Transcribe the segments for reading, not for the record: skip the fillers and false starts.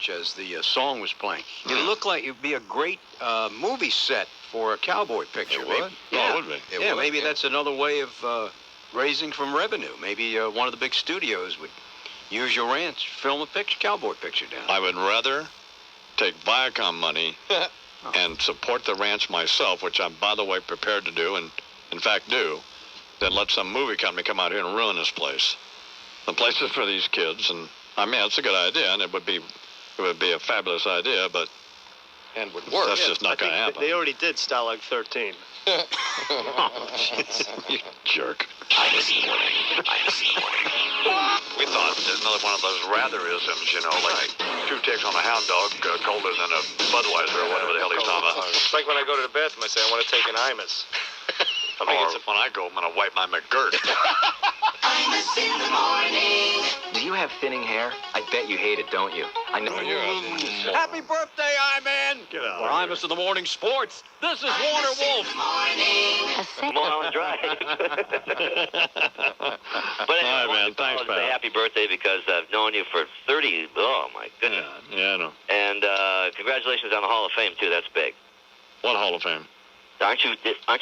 ranch as the song was playing. It looked like it would be a great movie set for a cowboy picture. It would? Yeah, it would be. Yeah, maybe that's another way of raising from revenue. Maybe one of the big studios would use your ranch, film a cowboy picture down. I would rather take Viacom money and support the ranch myself, which I'm, by the way, prepared to do, and in fact do, than let some movie company come out here and ruin this place. The place is for these kids, and I mean, it's a good idea, and it would be a fabulous idea, but and would work. That's just not going to happen. They already did Stalag 13. Oh, jeez. You jerk. IMC warning. We thought another one of those rather-isms, you know, like 2 ticks on a hound dog, colder than a Budweiser or whatever the hell he's talking about. It's like when I go to the bathroom, I say, I want to take an imus. Or when I go, I'm going to wipe my McGirt. Imus in the morning. Do you have thinning hair? I bet you hate it, don't you? I know. Happy birthday, I-Man! Get out. For Imus in the Morning Sports, this is Warner Wolf. Mulholland Drive. But anyway, All right, man. Thanks, pal. Happy birthday, because I've known you for 30. Oh my goodness. Yeah, I know. And congratulations on the Hall of Fame too. That's big. What Hall of Fame? Aren't you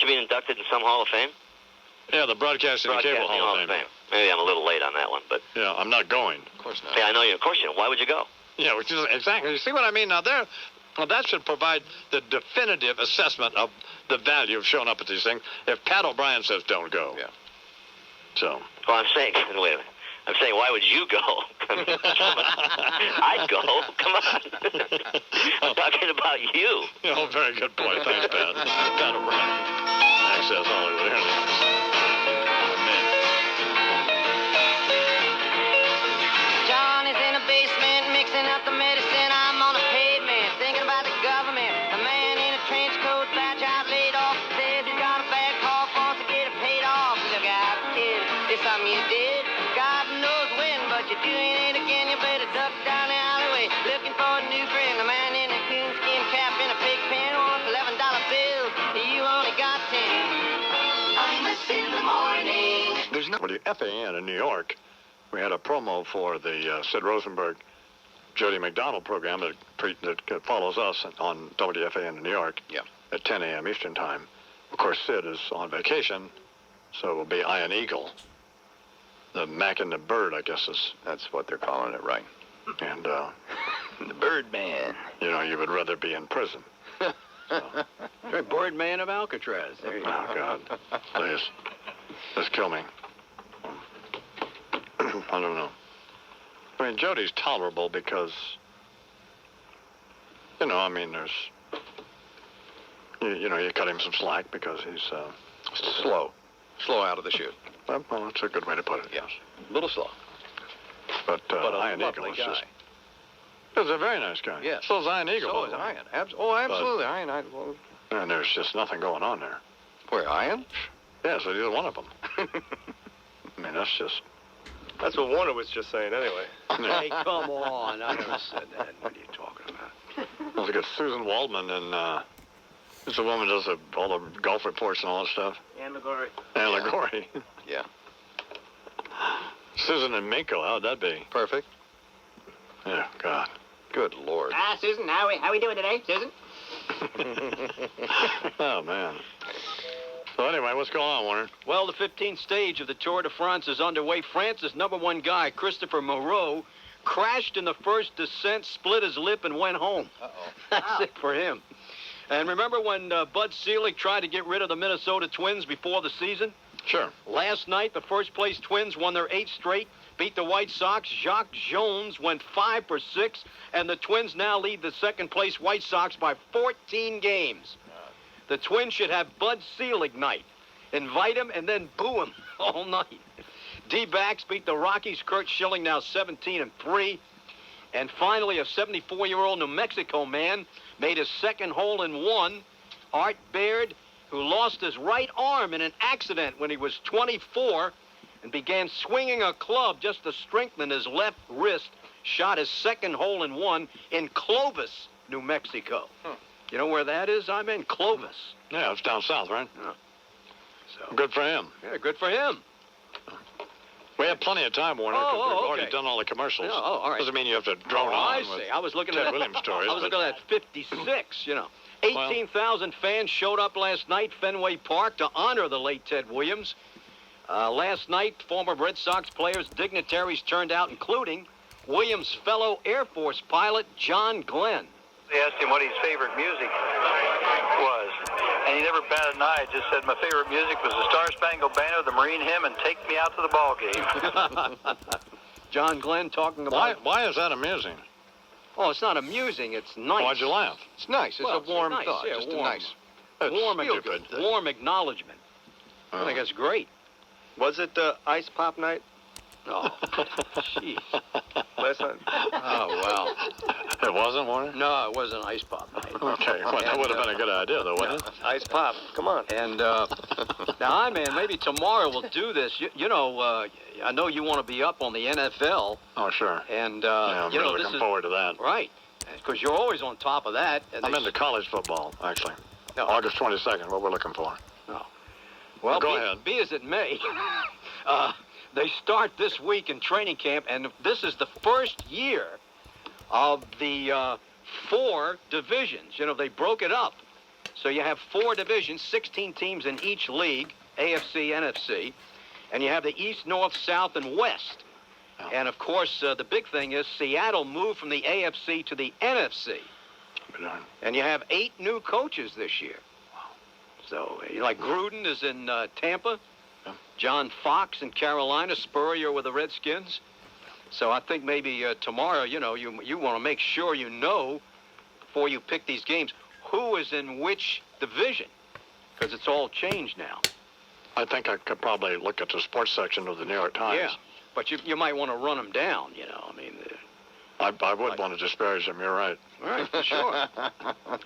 being inducted in some Hall of Fame? Yeah, the Broadcasting and Cable Hall of Fame. Maybe I'm a little late on that one, but yeah, I'm not going. Of course not. Yeah, I know you. Of course you know. Why would you go? Yeah, which is exactly. You see what I mean? Now that should provide the definitive assessment of the value of showing up at these things. If Pat O'Brien says don't go, Yeah. So. Well, I'm saying, wait a minute. I'm saying, why would you go? I'd go. Come on. I'm talking about you. Oh, very good point. Thanks, Pat. Pat O'Brien. Access Hollywood. Here it is. John is in the basement mixing up the medicine. I'm on the pavement thinking about the government. The man in a trench coat, badge out, laid off, says he's got a bad cough, wants to get it paid off. Look out, kid, it's something you did. God knows when, but you're doing it again. You better duck down the alleyway, looking for a new friend. The man in a coonskin cap in a pig pen wants $11 bills. You only got 10. Imus in the morning. There's no FAN in New York. We had a promo for the Sid Rosenberg, Jody McDonald program that follows us on WFAN in New York. Yeah. At 10 a.m. Eastern Time. Of course, Sid is on vacation, so it will be Iron Eagle. The Mac and the Bird, I guess is. That's what they're calling it, right? And, The Birdman. you know, you would rather be in prison. Right, Birdman of Alcatraz. There you go. Oh, God. Please. Just kill me. I don't know. I mean, Jody's tolerable because, you know, I mean, there's, you know, you cut him some slack because he's, Slow out of the chute. well, that's a good way to put it, yes. A little slow. But a Iron Eagle lovely is guy. just, he's a very nice guy. Yes. So is Iron Eagle. So is Iron. Absolutely. Iron. Well, And there's just nothing going on there. where, Iron? Yeah, so either one of them. I mean, that's just... That's what Warner was just saying anyway. Hey, come on. I never said that. What are you talking about? Let's get Susan Waldman, and it's a woman who does all the golf reports and all that stuff. And Lagori. And Lagori. Yeah. Susan and Minko, how'd that be? Perfect. Yeah, God. Good Lord. Susan, how we doing today, Susan? Oh, man. So anyway, what's going on, Warner? Well, the 15th stage of the Tour de France is underway. France's #1 guy, Christopher Moreau, crashed in the first descent, split his lip, and went home. Uh-oh. That's it for him. And remember when Bud Selig tried to get rid of the Minnesota Twins before the season? Sure. Last night, the first-place Twins won their 8th straight, beat the White Sox. Jacques Jones went 5 for 6, and the Twins now lead the second-place White Sox by 14 games. The Twins should have Bud Selig night. Invite him and then boo him all night. D-backs beat the Rockies. Kurt Schilling now 17-3. And finally, a 74-year-old New Mexico man made his second hole-in-one. Art Baird, who lost his right arm in an accident when he was 24 and began swinging a club just to strengthen his left wrist, shot his second hole-in-one in Clovis, New Mexico. You know where that is? I'm in Clovis. Yeah, it's down south, right? Yeah. So Good for him. yeah, good for him. We have plenty of time, Warner, because we've already okay. done all the commercials. Yeah, all right. Doesn't mean you have to drone I on see. with I was looking Ted at Williams stories. I was but- looking at 56, 18,000 fans showed up last night, Fenway Park, to honor the late Ted Williams. Last night, former Red Sox players, dignitaries turned out, including Williams' fellow Air Force pilot, John Glenn. They asked him what his favorite music was, and he never batted an eye. Just said, my favorite music was the Star Spangled Banner, the Marine Hymn, and Take Me Out to the Ball Game. John Glenn talking about... Why is that amusing? Oh, it's not amusing. It's nice. Why'd you laugh? It's nice. It's Well, a warm nice, thought. yeah, Just warm. a nice. Warm, Feel good thing. warm acknowledgement. I think that's great. Was it ice pop night Oh, jeez. last night? Oh, well. It wasn't, Warner? No, it wasn't ice pop night. Okay, well, that would have been a good idea, though, wouldn't it? Ice pop. Come on. And now, man, maybe tomorrow we'll do this. I know you want to be up on the NFL, Oh, sure. and Yeah, I'm really this looking is forward to that. right, because you're always on top of that. And I'm they- into college football, actually. No. August 22nd, what we're looking for. Well, Go be, ahead. be as it may, they start this week in training camp, and this is the first year of the 4 divisions. They broke it up. So you have 4 divisions, 16 teams in each league, AFC, NFC, and you have the East, North, South, and West. Oh. And, of course, the big thing is Seattle moved from the AFC to the NFC. And you have 8 new coaches this year. So, like Gruden is in Tampa, John Fox in Carolina, Spurrier with the Redskins. So I think maybe tomorrow, you want to make sure you know before you pick these games who is in which division, because it's all changed now. I think I could probably look at the sports section of the New York Times. Yeah, but you might want to run them down, I would want to disparage them, you're right. All right, for sure.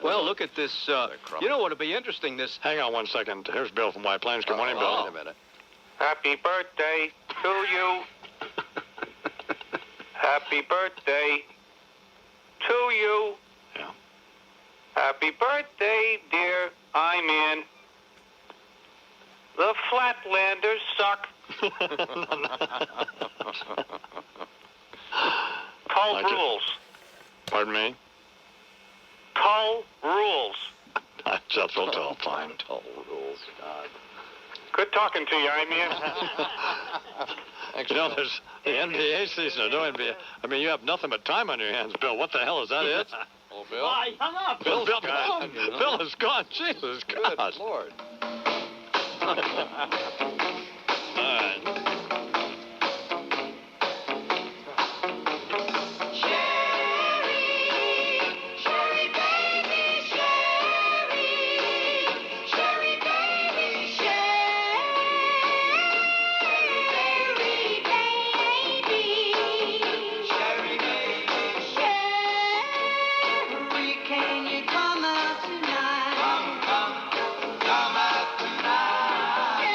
Well, look at this. What'll be interesting? This. Hang on one second. Here's Bill from White Plains. Good morning, Bill. Wait a minute. Happy birthday to you. Happy birthday to you. Yeah. Happy birthday, dear. I'm in. The Flatlanders suck. Call Like it. rules. Pardon me? Call rules. That's what I'll fine. rules, God. Good talking to you, I'm in. There's the NBA season. No NBA. I mean, you have nothing but time on your hands, Bill. What the hell is that? It? Oh, Bill. I hung up. Bill, Bill's gone. Bill is gone. Jesus Good God. Lord. All right. Sherry baby, Sherry. Sherry baby, Sherry baby. Sherry baby, Sherry, can you come out tonight? Come out tonight.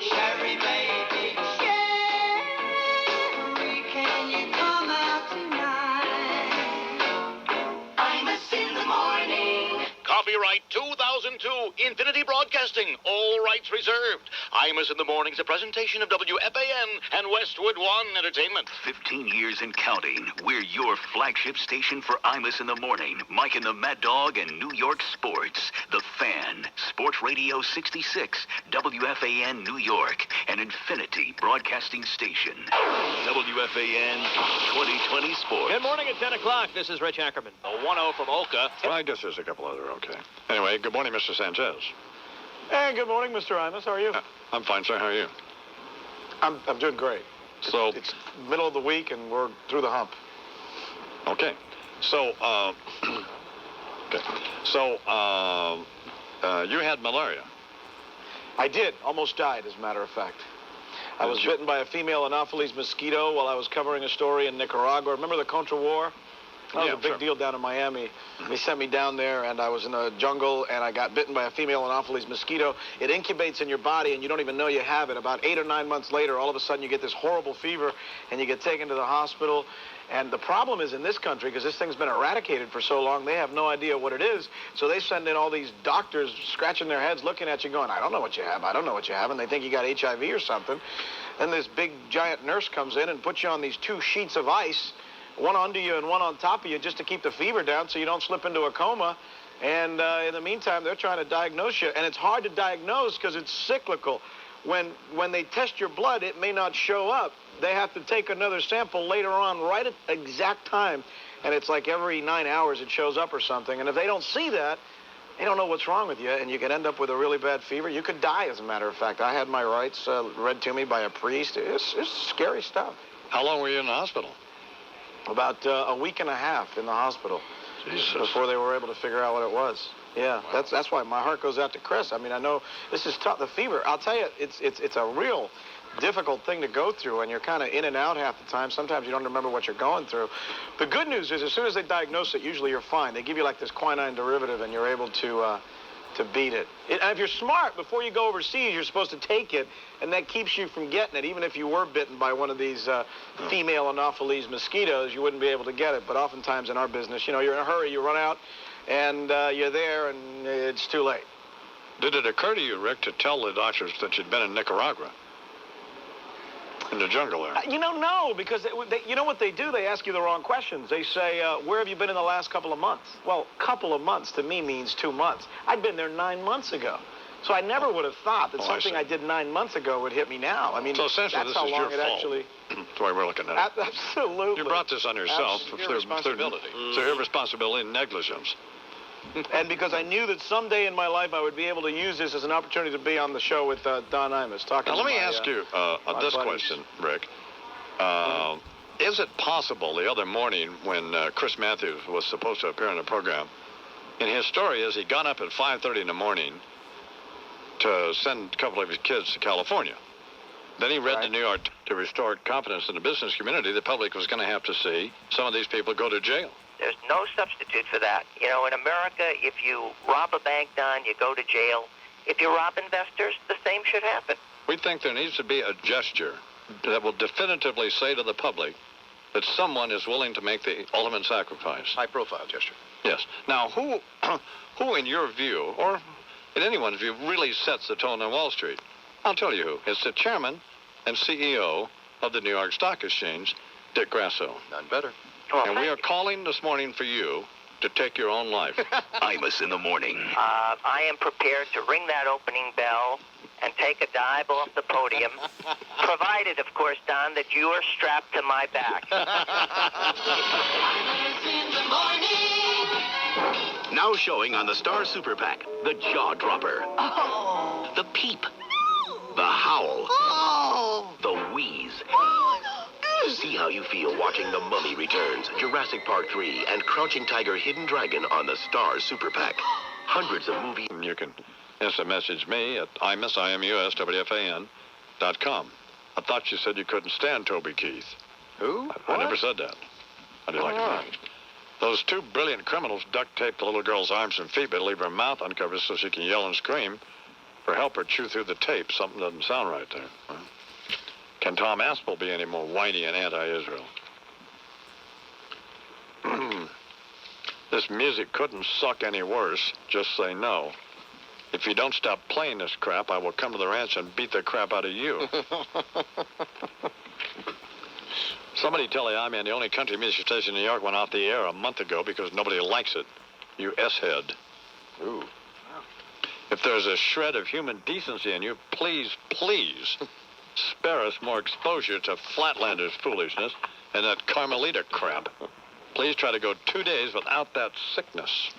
Sherry baby, Sherry, can you come out tonight? Imus in the morning. Copyright 2002 Infinity Broadcasting. All rights reserved. Imus in the Morning's a presentation of WFAN and Westwood One Entertainment. 15 years and counting. We're your flagship station for Imus in the Morning, Mike and the Mad Dog, and New York sports. The Fan, Sports Radio 66, WFAN New York, an Infinity Broadcasting Station. WFAN 2020 Sports. Good morning at 10 o'clock. This is Rich Ackerman. A 1-0 from Oka. Well, I guess there's a couple other okay. Anyway, good morning, Mr. Sanchez. Hey, good morning, Mr. Imus. How are you? I'm fine, sir. How are you? I'm doing great. So, It's middle of the week, and we're through the hump. okay. So, you had malaria. I did. Almost died, as a matter of fact. I was bitten by a female Anopheles mosquito while I was covering a story in Nicaragua. Remember the Contra War? That was a big deal down in Miami. They sent me down there, and I was in a jungle, and I got bitten by a female Anopheles mosquito. It incubates in your body, and you don't even know you have it. About 8 or 9 months later, all of a sudden, you get this horrible fever, and you get taken to the hospital. And the problem is in this country, because this thing's been eradicated for so long, they have no idea what it is. So they send in all these doctors scratching their heads, looking at you, going, I don't know what you have. I don't know what you have. And they think you got HIV or something. Then this big, giant nurse comes in and puts you on these 2 sheets of ice, one under you and one on top of you, just to keep the fever down so you don't slip into a coma. And in the meantime, they're trying to diagnose you. And it's hard to diagnose because it's cyclical. When they test your blood, it may not show up. They have to take another sample later on, right at exact time. And it's like every 9 hours it shows up or something. And if they don't see that, they don't know what's wrong with you. And you can end up with a really bad fever. You could die, as a matter of fact. I had my rights read to me by a priest. It's scary stuff. How long were you in the hospital? About a week and a half in the hospital. Jesus. Before they were able to figure out what it was. Yeah, wow. That's why my heart goes out to Chris. I mean, I know this is tough. The fever, I'll tell you, it's a real difficult thing to go through, and you're kind of in and out half the time. Sometimes you don't remember what you're going through. The good news is, as soon as they diagnose it, usually you're fine. They give you like this quinine derivative, and you're able to beat it. And if you're smart, before you go overseas, you're supposed to take it, and that keeps you from getting it. Even if you were bitten by one of these female Anopheles mosquitoes, you wouldn't be able to get it. But oftentimes in our business, you know, you're in a hurry, you run out, and you're there, and it's too late. Did it occur to you, Rick, to tell the doctors that you'd been in Nicaragua? In the jungle there? You know, no, because you know what they do? They ask you the wrong questions. They say, where have you been in the last couple of months? Well, couple of months to me means 2 months. I'd been there 9 months ago. So I never would have thought that something I did 9 months ago would hit me now. I mean, so essentially, that's this how is long your it fault. actually... That's the way we're looking at it. Absolutely. You brought this on yourself. Irresponsibility. Through irresponsibility and negligence. And because I knew that someday in my life I would be able to use this as an opportunity to be on the show with Don Imus. Now, let me ask you this question, Rick. Is it possible the other morning when Chris Matthews was supposed to appear on the program, in his story is he got up at 5:30 in the morning to send a couple of his kids to California. Then he read the New York to restore confidence in the business community. The public was going to have to see some of these people go to jail. There's no substitute for that. You know, in America, if you rob a bank, Don, you go to jail. If you rob investors, the same should happen. We think there needs to be a gesture that will definitively say to the public that someone is willing to make the ultimate sacrifice. High-profile gesture. Yes. Now, who in your view, or in anyone's view, really sets the tone on Wall Street? I'll tell you who. It's the chairman and CEO of the New York Stock Exchange, Dick Grasso. None better. Well, and we are calling this morning for you to take your own life. Imus in the morning. I am prepared to ring that opening bell and take a dive off the podium, provided, of course, Don, that you are strapped to my back. Now showing on the Star Super PAC, the Jaw Dropper. Oh. The Peep. The Howl. Oh. The Wheeze. See how you feel watching The Mummy Returns, Jurassic Park 3, and Crouching Tiger, Hidden Dragon on the Star Super PAC. Hundreds of movies. You can instant message me at imus, IMUS, I thought you said you couldn't stand Toby Keith. Who? I never said that. How do you like it? Those 2 brilliant criminals duct taped the little girl's arms and feet, but leave her mouth uncovered so she can yell and scream for help or chew through the tape. Something doesn't sound right there. Huh? Can Tom Aspel be any more whiny and anti-Israel? This music couldn't suck any worse. Just say no. If you don't stop playing this crap, I will come to the ranch and beat the crap out of you. Somebody tell the Army and the only country music station in New York went off the air a month ago because nobody likes it. You S-head. Ooh. If there's a shred of human decency in you, please, please spare us more exposure to Flatlanders' foolishness and that Carmelita crap. Please try to go 2 days without that sickness.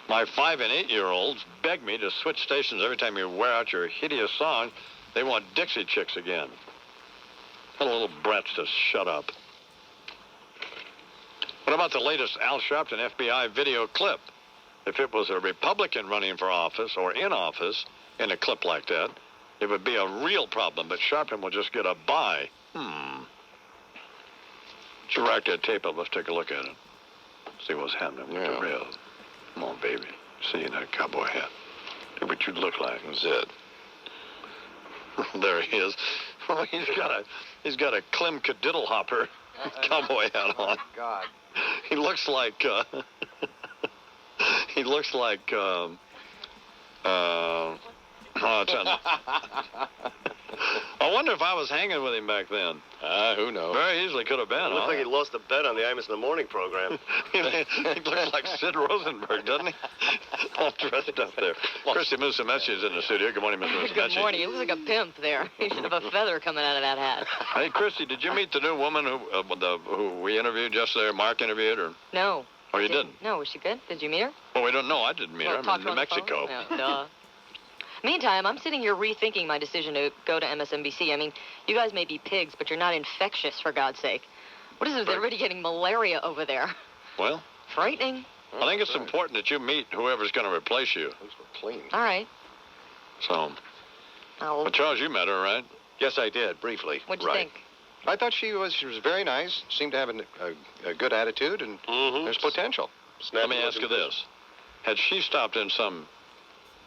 My 5- and 8-year-olds beg me to switch stations every time you wear out your hideous song. They want Dixie Chicks again. Tell little brats to shut up. What about the latest Al Sharpton FBI video clip? If it was a Republican running for office or in office in a clip like that, it would be a real problem, but Sharpton will just get a bye. you rack that tape up? Let's take a look at it. See what's happening with the rail. Come on, baby. See in that cowboy hat. Do what you look like. That's it. There he is. Oh, he's got a Clem Cadiddlehopper cowboy hat on. God. He looks like he looks like I wonder if I was hanging with him back then. Who knows? Very easily could have been. Looks like he lost a bet on the Imus in the Morning program. He looks like Sid Rosenberg, doesn't he? All dressed up there. Christy Musumeci is in the studio. Good morning, Miss Musumeci. Good morning. He looks like a pimp there. He should have a feather coming out of that hat. Hey, Christy, did you meet the new woman who we interviewed yesterday, or Mark interviewed, or? No. Oh, you didn't? No, was she good? Did you meet her? Well, we don't know. I didn't meet her. I'm in New Mexico. No, duh. Meantime, I'm sitting here rethinking my decision to go to MSNBC. I mean, you guys may be pigs, but you're not infectious, for God's sake. What is it? They're already getting malaria over there. Well? Frightening. I think it's important that you meet whoever's going to replace you. Those were clean. All right. So. Well, Charles, you met her, right? Yes, I did, briefly. What'd you think? I thought she was very nice, seemed to have a good attitude, and there's potential. Let me ask you this. Had she stopped in some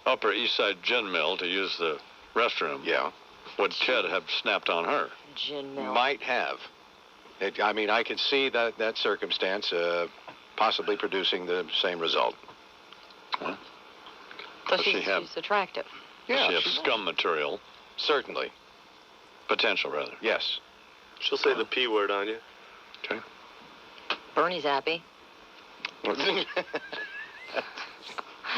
Upper East Side gin mill to use the restroom, would Ted have snapped on her? Gin mill. Might have. I mean, I could see that circumstance possibly producing the same result. Well, so she's attractive. Yeah. Does she have scum material? Certainly. Potential, rather. Yes. She'll say the P word on you. Okay. Bernie's happy.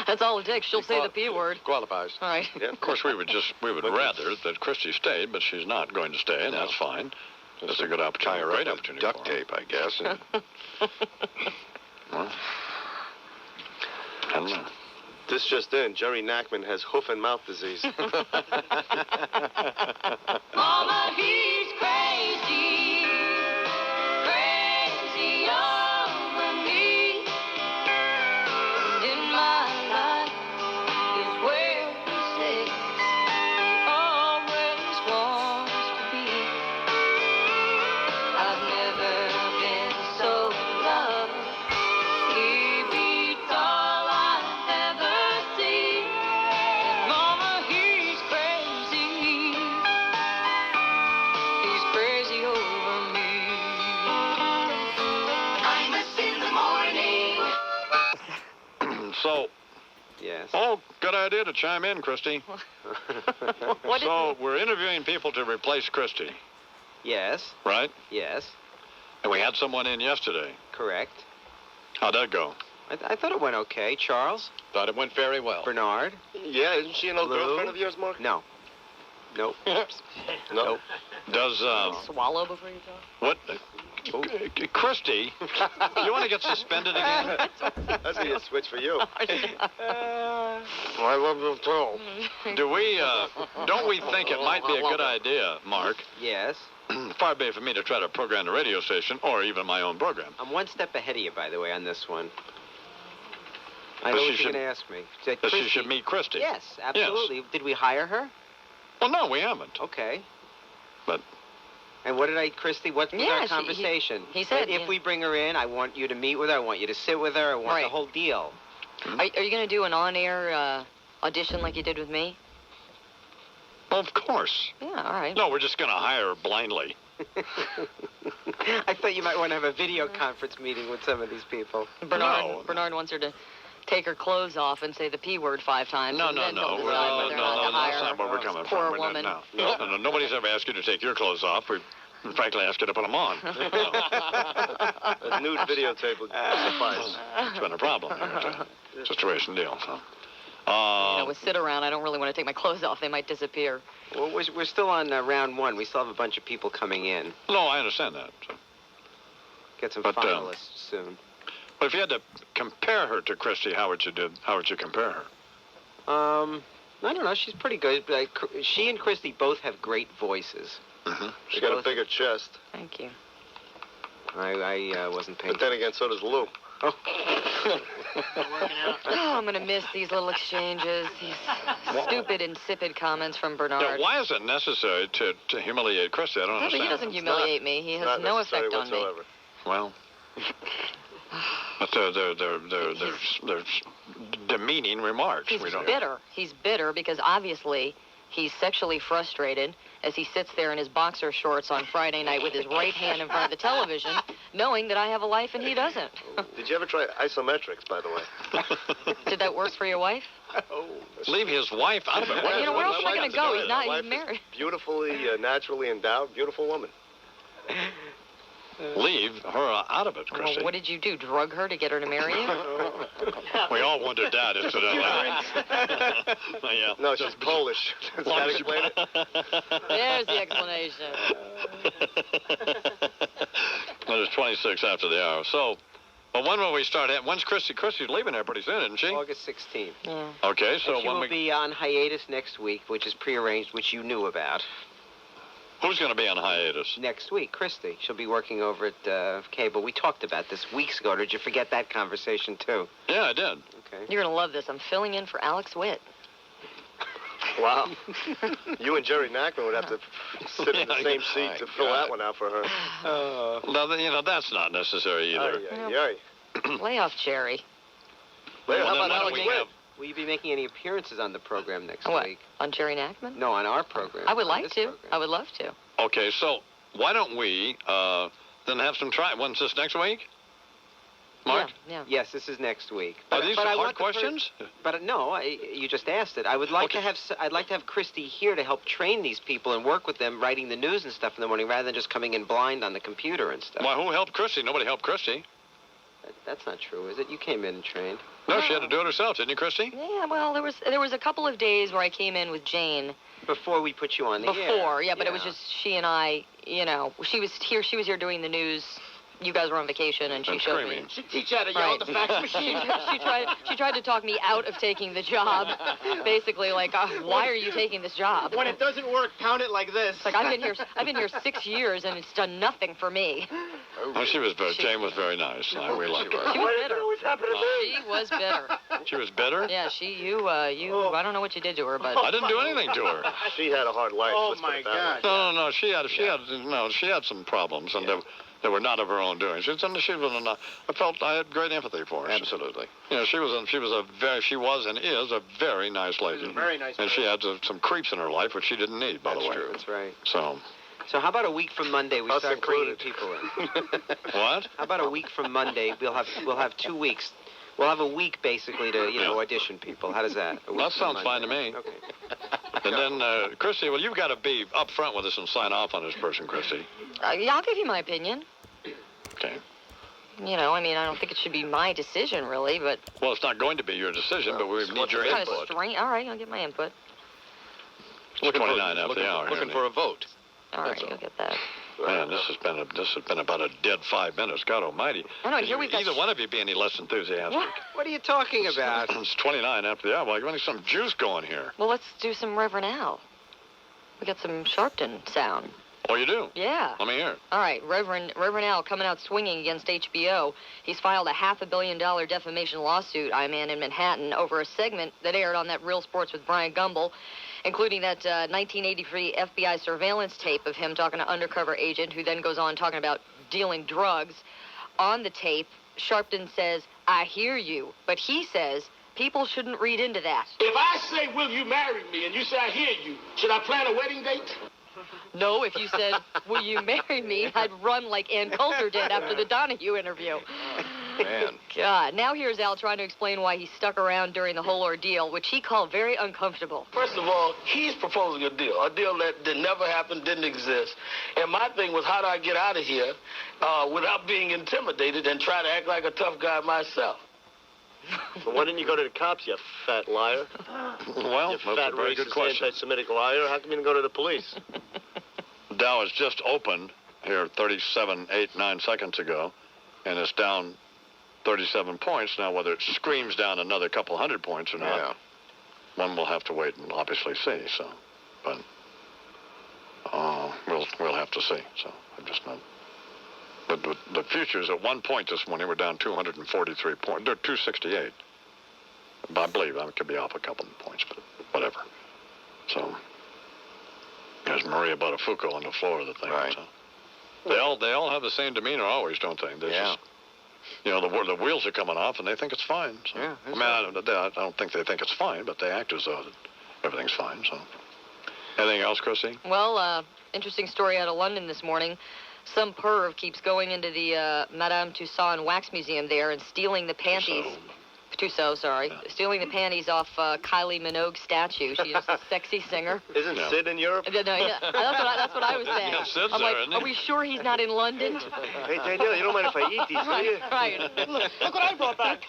That's all it takes. She'll say the P word. Qualifies. All right. Yeah, of course, we would rather that Christy stayed, but she's not going to stay, and that's fine. That's a good opportunity. Great opportunity. Duct tape, I guess. And... well, I don't know. This just in, Jerry Nachman has hoof and mouth disease. Mama, he's crazy. Crazy over me. And in my life is where he says he always wants to be. I've never been so loved. He beats all I've ever seen. And Mama, he's crazy. He's crazy over me. Imus in the morning. So, yes. Oh, good idea to chime in, Christy. So, we're interviewing people to replace Christy. Yes. Right? Yes. And we had someone in yesterday. Correct. How'd that go? I thought it went okay. Charles? Thought it went very well. Bernard? Yeah, isn't she an old girlfriend of yours, Mark? No. Nope. No. Does, swallow before you talk? What? Christy, you want to get suspended again? That'd be a switch for you. I love them too. Don't we think it might be a good idea, Mark? Yes. Far be it for me to try to program the radio station or even my own program. I'm one step ahead of you, by the way, on this one. I But know she what you're going to ask me. That she should meet Christy. Yes, absolutely. Yes. Did we hire her? Well, no, we haven't. Okay. But. And what did Christy, what was our conversation? He said, that if we bring her in, I want you to meet with her, I want you to sit with her, I want the whole deal. Are you going to do an on-air audition like you did with me? Of course. Yeah, all right. No, we're just going to hire her blindly. I thought you might want to have a video conference meeting with some of these people. Bernard wants her to take her clothes off and say the P word 5 times. No, and no, then no. he'll decide whether or not to hire That's not her. where we're coming Poor from. woman. No, nobody's ever asked you to take your clothes off. We, frankly, asked you to put them on. A nude videotape would suffice. It's been a problem. It's a situation deal. So. With sit around, I don't really want to take my clothes off. They might disappear. Well, we're still on round 1. We still have a bunch of people coming in. No, I understand that. So. Get some finalists soon. But if you had to compare her to Christy, how would you compare her? I don't know. She's pretty good. She and Christy both have great voices. Mm-hmm. She got a bigger chest. Thank you. I wasn't paying. But then again, so does Lou. Oh, I'm going to miss these little exchanges, these stupid, insipid comments from Bernard. Yeah, why is it necessary to humiliate Christy? I don't understand. But he doesn't humiliate me. He has no effect on me. Well, but they're demeaning remarks. He's bitter. He's bitter because obviously he's sexually frustrated as he sits there in his boxer shorts on Friday night with his right hand in front of the television, knowing that I have a life and he doesn't. Did you ever try isometrics, by the way? Did that work for your wife? Leave his wife out of it. Well, you know, where else am I going to go? He's He's married. Beautifully, naturally endowed, beautiful woman. Leave her out of it, Christy. Well, what did you do? Drug her to get her to marry you? We all wondered that, incidentally. Yeah. No, she's Polish. Does that explain it? There's the explanation. Well, it's 26 after the hour. So, well, when will we start? When's Christy? Christy's leaving there pretty soon, isn't she? August 16th. Yeah. Okay, so And she when will we... be on hiatus next week, which is prearranged, which you knew about. Who's going to be on hiatus? Next week, Christy. She'll be working over at Cable. We talked about this weeks ago. Did you forget that conversation, too? Yeah, I did. Okay. You're going to love this. I'm filling in for Alex Witt. Wow. You and Jerry Nachman would have to sit in the same seat to fill that one out for her. No, you know, that's not necessary either. Lay off Jerry. Well, how then about why don't Alex we Witt? have... Will you be making any appearances on the program next What? week? On Jerry Nachman? No, on our program. I would On like this to. program. I would love to. Okay, so why don't we then have some try... When's this, next week? Mark? Yeah. Yes, this is next week. Are these I hard want the questions? But no, you just asked it. I would like to have. I'd like to have Christy here to help train these people and work with them, writing the news and stuff in the morning, rather than just coming in blind on the computer and stuff. Why, who helped Christy? Nobody helped Christy. That's not true, is it? You came in and trained. No, she had to do it herself, didn't you, Christy? Yeah, well, there was a couple of days where I came in with Jane. Before we put you on the air. Before, yeah, but it was just she and I, you know, she was here doing the news. You guys were on vacation, and she showed me. She teach you how to yell at the fax machine. She tried to talk me out of taking the job. Basically, like, why are you taking this job? When it doesn't work, count it like this. It's like I've been here 6 years, and it's done nothing for me. Well, Jane was very nice. We liked her. She was bitter. She was bitter. She was bitter? Yeah, I don't know what you did to her, but I didn't do anything to her. She had a hard life. Oh, let's put my it that way. God. No, she had some problems, and they were not of her own doing. She I had great empathy for her. Absolutely. You know, she was and is a very nice lady. Very nice. And she had some creeps in her life, which she didn't need, by the way. That's true. That's right. So how about a week from Monday we Us start bringing included. people in? what? How about a week from Monday? We'll have 2 weeks. We'll have a week basically to audition people. How does that? That sounds fine to me. Okay. And then, Christy, well, you've got to be up front with us and sign off on this person, Christy. yeah, I'll give you my opinion. Okay. You know, I mean, I don't think it should be my decision, really, but... Well, it's not going to be your decision, but we need your kind input. of strange. All right, I'll get my input. It's 29 after the hour. Looking for a vote. All right, you'll get that. Man, this has been about a dead 5 minutes. God Almighty! I know. Here we've got either one of you be any less enthusiastic. What are you talking about? It's 29 after the hour. Well, you need some juice going here. Well, let's do some Reverend Al. We got some Sharpton sound. Oh, you do? Yeah. Let me hear it. All right, Reverend Al coming out swinging against HBO. He's filed a $500 million defamation lawsuit, in Manhattan, over a segment that aired on that Real Sports with Brian Gumbel, including that 1983 FBI surveillance tape of him talking to undercover agent, who then goes on talking about dealing drugs. On the tape, Sharpton says, "I hear you," but he says people shouldn't read into that. If I say, "Will you marry me?" and you say, "I hear you," should I plan a wedding date? No, if you said, "Will you marry me?" I'd run like Ann Coulter did after the Donahue interview. Man. God, now here's Al trying to explain why he stuck around during the whole ordeal, which he called very uncomfortable. First of all, he's proposing a deal that never happened, didn't exist. And my thing was, how do I get out of here without being intimidated and try to act like a tough guy myself? Well, why didn't you go to the cops, you fat liar? Well, you that's fat, a very good racist, question. anti-Semitic liar. How come you didn't go to the police? Dow has just opened here 9 seconds ago, and it's down 37 points. Now, whether it screams down another couple hundred points or not, one will have to wait and obviously see. So, but we'll have to see. So I'm just not. But the futures at 1 point this morning were down 243 points. They're 268. I believe I could be off a couple of points, but whatever. So there's Maria Buttafuoco on the floor of the thing. Right. So. They all have the same demeanor always, don't they? They're just, the wheels are coming off, and they think it's fine. So. Yeah. I mean, I don't think they think it's fine, but they act as though everything's fine. So, anything else, Chrissy? Well, interesting story out of London this morning. Some perv keeps going into the Madame Tussauds Wax Museum there and stealing the panties. Tussauds, sorry. Yeah. Stealing the panties off Kylie Minogue's statue. She's a sexy singer. Isn't Sid in Europe? No, yeah. That's what I was saying. Yeah, Sid's I'm like, there, isn't he? are we sure he's not in London? Hey, Danielle, you don't mind if I eat these, do you? Right. Look what I brought back.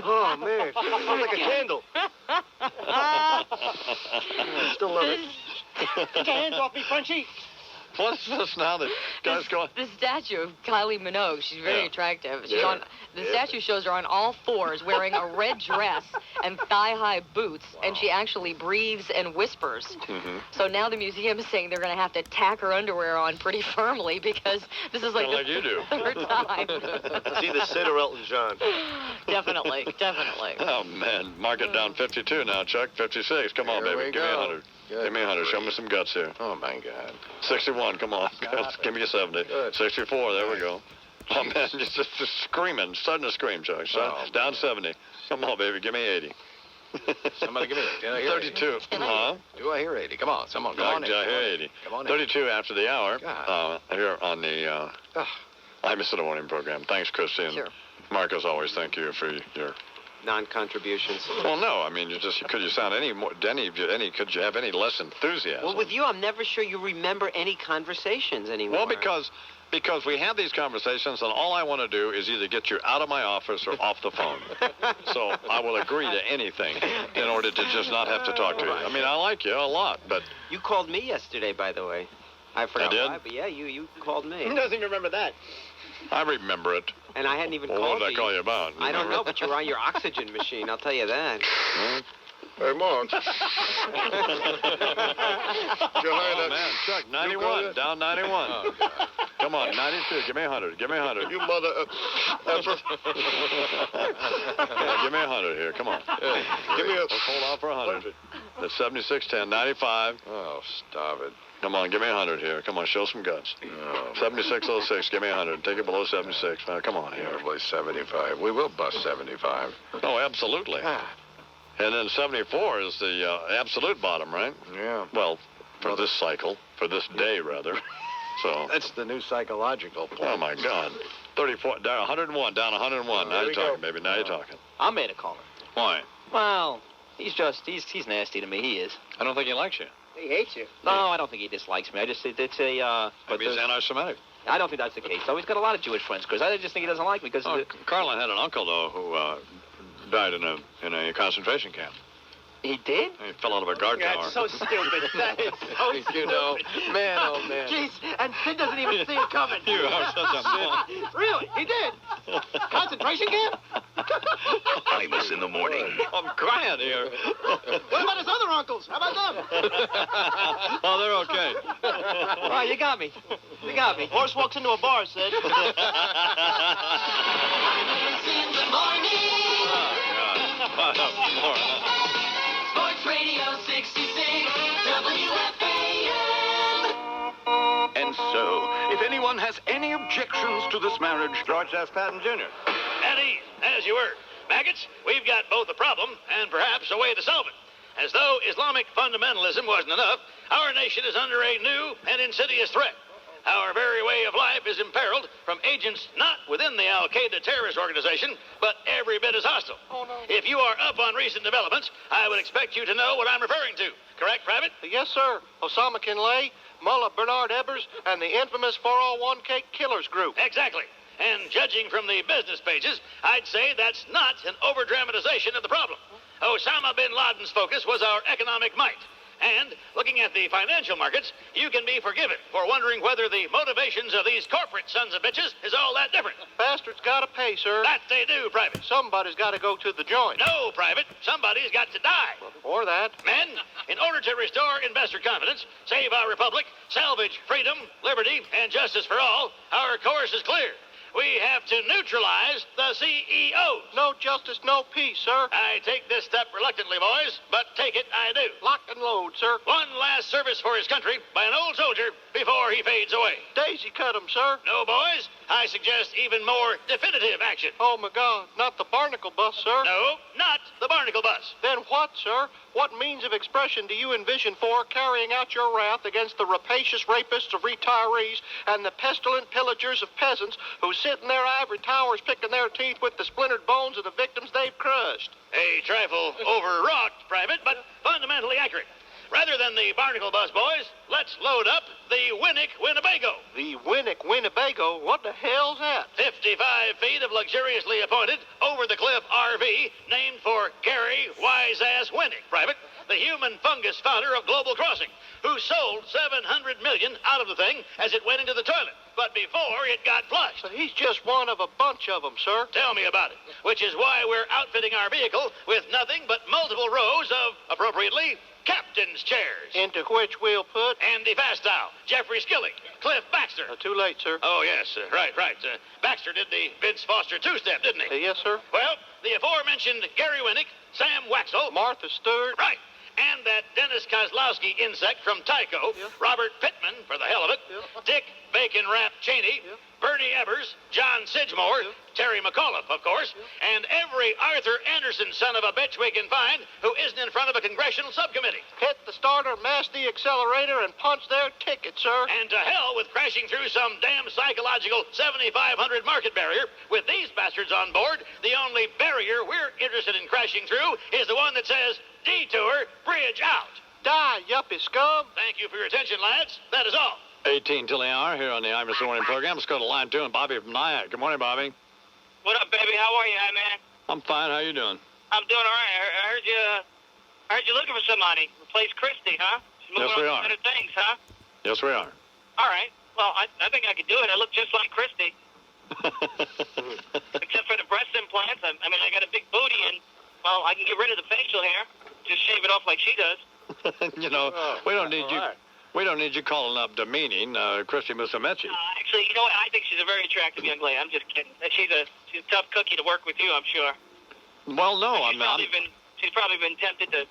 Oh, man. Smells like a candle. Still love it. Get your hands off me, Frenchie. What's this now that guy's going? The statue of Kylie Minogue. She's very attractive. She's on. The statue shows her on all fours wearing a red dress and thigh-high boots, and she actually breathes and whispers. Mm-hmm. So now the museum is saying they're going to have to tack her underwear on pretty firmly because this is like like you do. third time. It's either Sid or Elton John. Definitely. Oh, man. Mark it down 52 now, Chuck. 56. Come on, Here baby. we Give me go. 100. Give me 100. Show me some guts here. Oh, my God. 61. Come on. Give me a 70. Good. 64. There we go. Oh, man. Just screaming. Starting to scream, Chuck. Down 70. Come on, baby. Give me 80. Somebody give me 32. Huh? Do I hear 80? Come on. Someone. Come on in. I hear 80. Come on in. 32 after the hour. God. Here on the Imus in the Morning program. Thanks, Christy. And Sure. Mark, as always, thank you for your non-contributions. Well, no, I mean, could you sound could you have any less enthusiasm? Well, with you, I'm never sure you remember any conversations anymore. Well, because we have these conversations, and all I want to do is either get you out of my office or off the phone. So I will agree to anything in order to just not have to talk to you. I mean, I like you a lot, but... You called me yesterday, by the way. I forgot did? why, but yeah, you called me. Who doesn't remember that? I remember it. And I hadn't even Well, called what did I call you about? I don't know, but you were on your oxygen machine, I'll tell you that. Hey, Mom. Oh, man, Chuck, 91, down 91. Oh, God. Come on, 92, give me 100, give me 100. You mother effer. Yeah, give me 100 here, come on. Give me a... Let's hold out for 100. That's 76.10, 95. Oh, stop it. Come on, give me 100 here. Come on, show some guts. Oh, 76.06, give me 100. Take it below 76. Now, come on here. probably 75. We will bust 75. Oh, absolutely. And then 74 is the absolute bottom, right? Yeah. Well, for this cycle, for this day, rather. So. That's the new psychological point. Oh, my God. 34, down 101, down 101. Now you're talking, baby. Now you're talking. I made a caller. Why? Well, he's nasty to me. He is. I don't think he likes you. He hates you. No, I don't think he dislikes me. It's a. Maybe he's anti-Semitic. I don't think that's the case. So he's got a lot of Jewish friends, Chris. I just think he doesn't like me because. Carlin had an uncle though who died in a concentration camp. He did? He fell out of a guard tower. That's so stupid. That is so stupid. You know, man, oh, man. Jeez, and Sid doesn't even see it coming. You are such a moron. Really? He did? Concentration camp? Imus in the morning. I'm crying here. What about his other uncles? How about them? Oh, they're okay. Well, you got me. You got me. Horse walks into a bar, Sid. Imus in the morning. What a moron. Sports Radio 66, WFAN. And so, if anyone has any objections to this marriage... George F. Patton, Jr. At ease, as you were. Maggots, we've got both a problem and perhaps a way to solve it. As though Islamic fundamentalism wasn't enough, our nation is under a new and insidious threat. Our very way of life is imperiled from agents not within the Al-Qaeda terrorist organization, but every bit as hostile. Oh, no. If you are up on recent developments, I would expect you to know what I'm referring to. Correct, Private? Yes, sir. Osama Bin Laden, Mullah Bernard Ebbers, and the infamous 401k Killers Group. Exactly. And judging from the business pages, I'd say that's not an over-dramatization of the problem. Osama bin Laden's focus was our economic might. And looking at the financial markets, you can be forgiven for wondering whether the motivations of these corporate sons of bitches is all that different. Bastards gotta pay, sir. That they do, Private. Somebody's gotta go to the joint. No, Private. Somebody's got to die. Or that. Men, in order to restore investor confidence, save our republic, salvage freedom, liberty, and justice for all, our course is clear. We have to neutralize the CEOs. No justice, no peace, sir. I take this step reluctantly, boys, but take it I do. Lock and load, sir. One last service for his country by an old soldier before he fades away. Daisy cut him, sir. No, boys. I suggest even more definitive action. Oh, my God. Not the barnacle bus, sir. No, not the barnacle bus. Then what, sir? What means of expression do you envision for carrying out your wrath against the rapacious rapists of retirees and the pestilent pillagers of peasants who sit in their ivory towers picking their teeth with the splintered bones of the victims they've crushed? A trifle overwrought, Private, but fundamentally accurate. Rather than the barnacle bus, boys, let's load up the Winnick Winnebago. The Winnick Winnebago? What the hell's that? 55 feet of luxuriously appointed, over-the-cliff RV named for Gary Wise-Ass Winnick, Private, the human fungus founder of Global Crossing, who sold $700 million out of the thing as it went into the toilet. But before it got flushed. So he's just one of a bunch of them, sir. Tell me about it. Which is why we're outfitting our vehicle with nothing but multiple rows of, appropriately, captain's chairs. Into which we'll put? Andy Fastow, Jeffrey Skilling, Cliff Baxter. Too late, sir. Oh, yes. Right. Baxter did the Vince Foster two-step, didn't he? Yes, sir. Well, the aforementioned Gary Winnick, Sam Waxel. Martha Stewart. Right. And that Dennis Kozlowski insect from Tyco, Robert Pittman, for the hell of it, Dick Bacon Rap Cheney, Bernie Evers, John Sidgmore, Terry McAuliffe, of course, and every Arthur Anderson son of a bitch we can find who isn't in front of a congressional subcommittee. Hit the starter, mash the accelerator, and punch their ticket, sir. And to hell with crashing through some damn psychological 7,500 market barrier. With these bastards on board, the only barrier we're interested in crashing through is the one that says, Detour, bridge out. Die, yuppie scum. Thank you for your attention, lads. That is all. 18 till the hour here on the Imus Morning Program. Let's go to line 2 and Bobby from Nyack. Good morning, Bobby. What up, baby? How are you, man? I'm fine. How you doing? I'm doing all right. I heard you looking for somebody. Replace Christy, huh? She's moving Yes, we on to are. better things, huh? Yes, we are. All right. Well, I think I could do it. I look just like Christy. Except for the breast implants. I mean, I got a big booty, and, well, I can get rid of the facial hair. Just shave it off like she does. You know, we don't need you. We don't need you calling up demeaning Christy Musumeci. Actually, you know what? I think she's a very attractive young lady. I'm just kidding. She's a tough cookie to work with you, I'm sure. Well, no, She's probably been tempted to,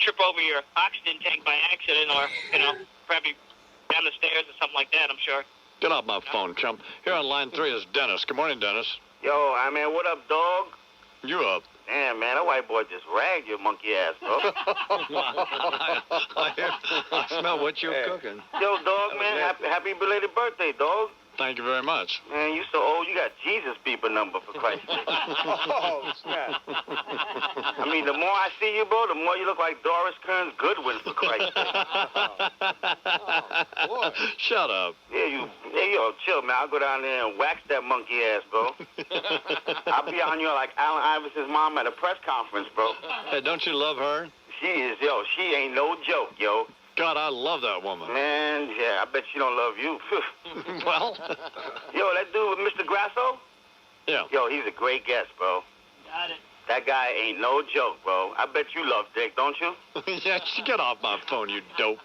trip over your oxygen tank by accident, or probably down the stairs or something like that. I'm sure. Get off my phone, chump. Here on line 3 is Dennis. Good morning, Dennis. Yo, I mean, what up, dog? You up? Damn, man, that white boy just ragged your monkey ass, bro. I smell what you're cooking. Yo, dog, man, happy belated birthday, dog. Thank you very much. Man, you so old, you got Jesus beeper number, for Christ's sake. Oh, snap. I mean, the more I see you, bro, the more you look like Doris Kearns Goodwin, for Christ's sake. Boy. Shut up. Yeah, yo, chill, man. I'll go down there and wax that monkey ass, bro. I'll be on you like Allen Iverson's mom at a press conference, bro. Hey, don't you love her? She ain't no joke, yo. God, I love that woman. Man, yeah, I bet she don't love you. Well. Yo, that dude with Mr. Grasso? Yeah. Yo, he's a great guest, bro. Got it. That guy ain't no joke, bro. I bet you love dick, don't you? Yeah, get off my phone, you dope.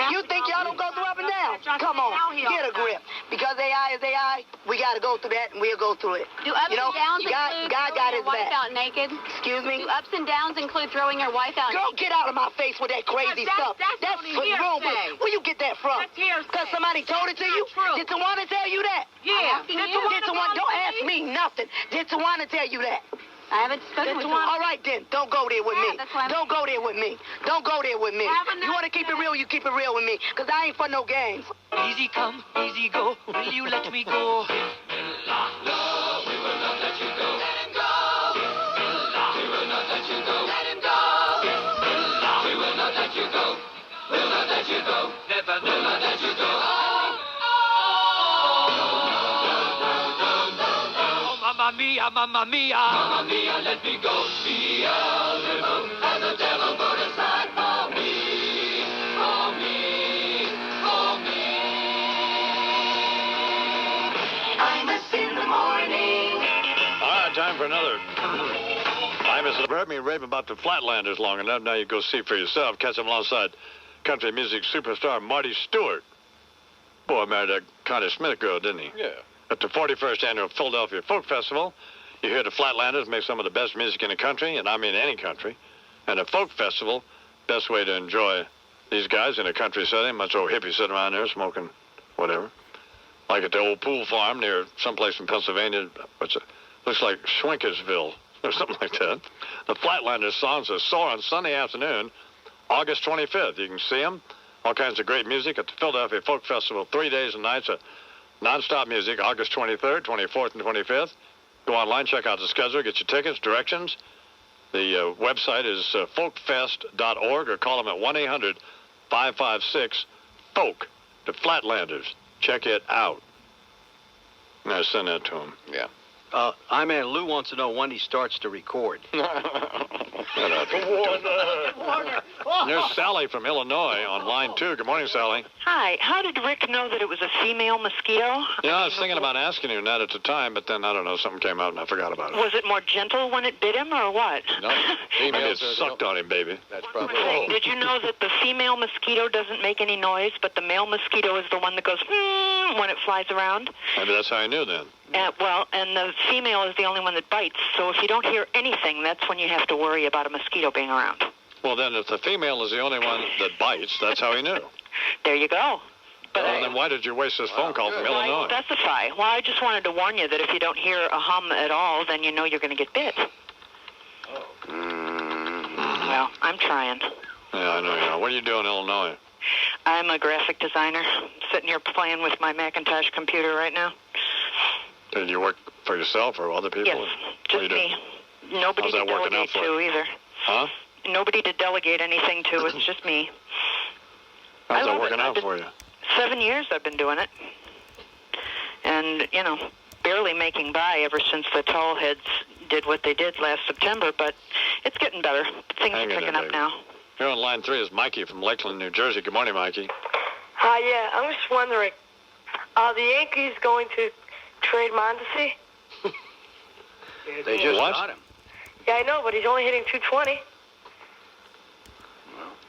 You think y'all don't go through up and down? Come on, get a grip. Because AI is AI, we got to go through that, and we'll go through it. Do ups and downs include God throwing got your his wife back. out naked? Excuse me? Do ups and downs include throwing your wife out Girl, naked? get out of my face with that crazy stuff. That's only hearsay. Where you get that from? That's hearsay. Because somebody told it to you? True. Did Tawana tell you that? Yeah. Don't ask me nothing. Did Tawana tell you that? I haven't spoken with All right, then. Don't go there with me. Don't go there with me. Don't go there with me. You want to keep it real, you keep it real with me. Because I ain't for no games. Easy come, easy go. Will you let me go? No, we will not let you go. Let him go. We will not let you go. Let him go. We will not let you go. We'll not let you go. Never, will not let you go. Mamma mia, mamma mia. Mamma mia, let me go. Beelzebub has the devil put aside for me. For me. For me. Imus in the morning. All right, time for another. Imus has heard me rave about the Flatlanders long enough. Now you go see for yourself. Catch him alongside country music superstar Marty Stewart. Boy, married that Connie Smith girl, didn't he? Yeah. At the 41st Annual Philadelphia Folk Festival, you hear the Flatlanders make some of the best music in the country, and I mean any country. And the Folk Festival, best way to enjoy these guys in a country setting. Much old hippie sitting around there smoking whatever. Like at the old pool farm near someplace in Pennsylvania. Looks like Schwinkersville or something like that. The Flatlanders songs are Soar on Sunday afternoon, August 25th. You can see them. All kinds of great music at the Philadelphia Folk Festival. 3 days and nights of nonstop music, August 23rd, 24th, and 25th. Go online, check out the schedule, get your tickets, directions. The website is folkfest.org, or call them at 1-800-556-FOLK, the Flatlanders. Check it out. Now send that to them. Yeah. Man, Lou wants to know when he starts to record. There's Sally from Illinois on line 2. Good morning, Sally. Hi. How did Rick know that it was a female mosquito? Yeah, I was thinking about asking you that at the time, but then, I don't know, something came out and I forgot about it. Was it more gentle when it bit him, or what? No, maybe it sucked on him, baby. That's probably right. Did you know that the female mosquito doesn't make any noise, but the male mosquito is the one that goes when it flies around? Maybe that's how I knew then. And the female is the only one that bites. So if you don't hear anything, that's when you have to worry about a mosquito being around. Well, then if the female is the only one that bites, that's how he knew. There you go. But then why did you waste this phone call from Illinois? Specify. Well, I just wanted to warn you that if you don't hear a hum at all, then you know you're going to get bit. Well, I'm trying. Yeah, I know you are. What are you doing in Illinois? I'm a graphic designer, sitting here playing with my Macintosh computer right now. Did you work for yourself or other people? Yes, just me. Nobody to delegate to either. Huh? Nobody to delegate anything to. It's just me. How's that working out for you? 7 years I've been doing it. And, barely making by ever since the tall heads did what they did last September, but it's getting better. Things are picking up now. Here on line 3 is Mikey from Lakeland, New Jersey. Good morning, Mikey. Hi, yeah. I'm just wondering, are the Yankees going to trade Mondesi? They just got him. Yeah, I know, but he's only hitting 220.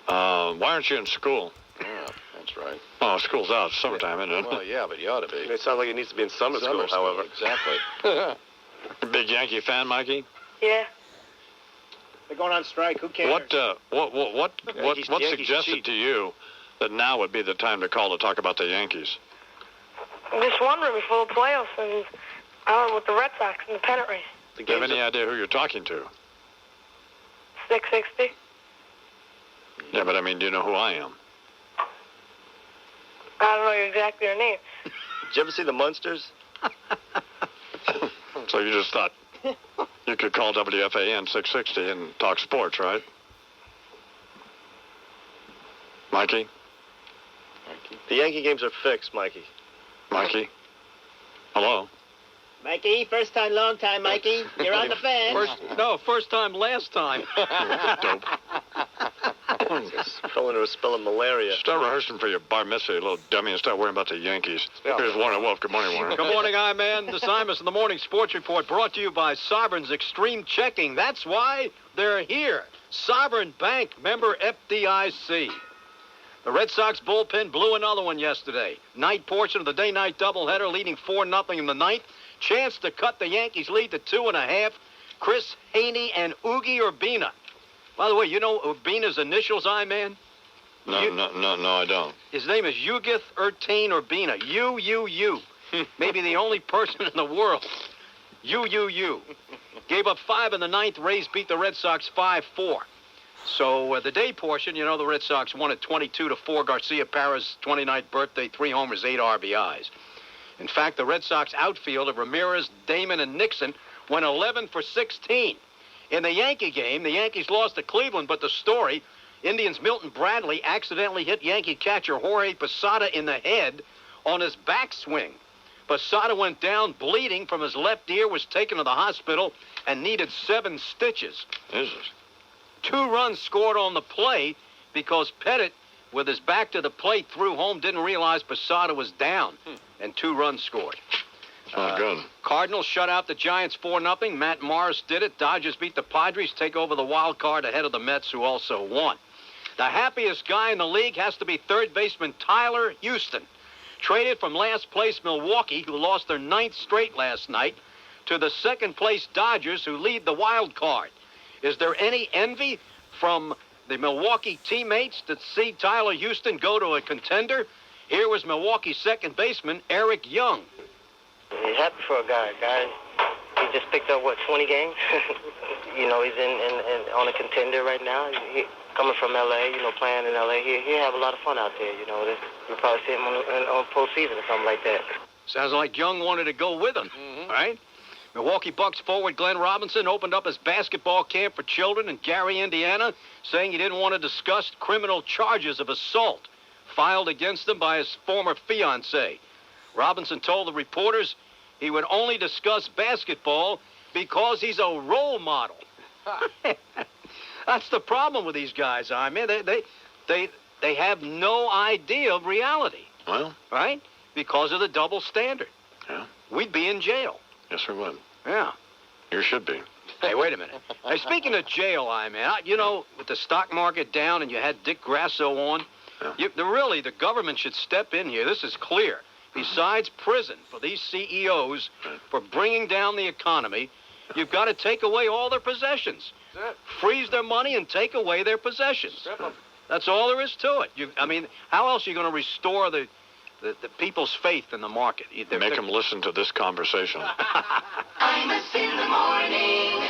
Why aren't you in school? Yeah, that's right. Oh, school's out. It's summertime, isn't it? Well, yeah, but you ought to be. It sounds like it needs to be in summer school, however. Exactly. Big Yankee fan, Mikey? Yeah. They're going on strike. Who cares? What suggested to you that now would be the time to call to talk about the Yankees? I'm just wondering before the playoffs and with the Red Sox in the pennant race. Do you have any idea who you're talking to? 660. Yeah, but I mean, do you know who I am? I don't know exactly your name. Did you ever see the Munsters? So you just thought you could call WFAN 660 and talk sports, right? Mikey? The Yankee games are fixed, Mikey. Mikey? Hello? Mikey, first time, long time, Mikey. You're on the fan. First time, last time. Dope. Felling or spelling malaria. Start rehearsing for your bar mitzvah, you little dummy, and start worrying about the Yankees. Here's Warner Wolf. Good morning, Warner. Good morning, man. This Imus in the Morning Sports Report brought to you by Sovereign's Extreme Checking. That's why they're here. Sovereign Bank, member FDIC. The Red Sox bullpen blew another one yesterday. Night portion of the day-night doubleheader, leading 4-0 in the ninth. Chance to cut the Yankees' lead to 2.5. Chris Haney and Oogie Urbina. By the way, you know Urbina's initials, man? No, I don't. His name is Yugith Ertain Urbina. U. Maybe the only person in the world. U. Gave up 5 in the ninth. Rays beat the Red Sox 5-4. So the day portion, the Red Sox won at 22-4. Garcia Parra's 29th birthday, 3 homers, 8 RBIs. In fact, the Red Sox outfield of Ramirez, Damon, and Nixon went 11 for 16. In the Yankee game, the Yankees lost to Cleveland, but the story, Indians' Milton Bradley accidentally hit Yankee catcher Jorge Posada in the head on his backswing. Posada went down bleeding from his left ear, was taken to the hospital, and needed 7 stitches. Jesus. 2 runs scored on the play because Pettit, with his back to the plate, threw home, didn't realize Posada was down, and 2 runs scored. Good. Cardinals shut out the Giants 4-0. Matt Morris did it. Dodgers beat the Padres, take over the wild card ahead of the Mets, who also won. The happiest guy in the league has to be third baseman Tyler Houston. Traded from last place Milwaukee, who lost their 9th straight last night, to the second place Dodgers, who lead the wild card. Is there any envy from the Milwaukee teammates to see Tyler Houston go to a contender. Here was Milwaukee's second baseman, Eric Young. He's happy for a guy. He just picked up, 20 games? You know, he's in on a contender right now. Coming from L.A., playing in L.A., he'll have a lot of fun out there, You'll probably see him on postseason or something like that. Sounds like Young wanted to go with him, right? Milwaukee Bucks forward Glenn Robinson opened up his basketball camp for children in Gary, Indiana, saying he didn't want to discuss criminal charges of assault filed against him by his former fiancée. Robinson told the reporters he would only discuss basketball because he's a role model. That's the problem with these guys. I mean, they have no idea of reality. Well, right? Because of the double standard. Yeah. We'd be in jail. Yes, we would. Yeah. You should be. Hey, wait a minute. Hey, speaking of jail, with the stock market down and you had Dick Grasso on, the government should step in here. This is clear. Besides prison for these CEOs for bringing down the economy, you've got to take away all their possessions. Freeze their money and take away their possessions. That's all there is to it. How else are you going to restore the people's faith in the market? Make them listen to this conversation. Imus in the morning.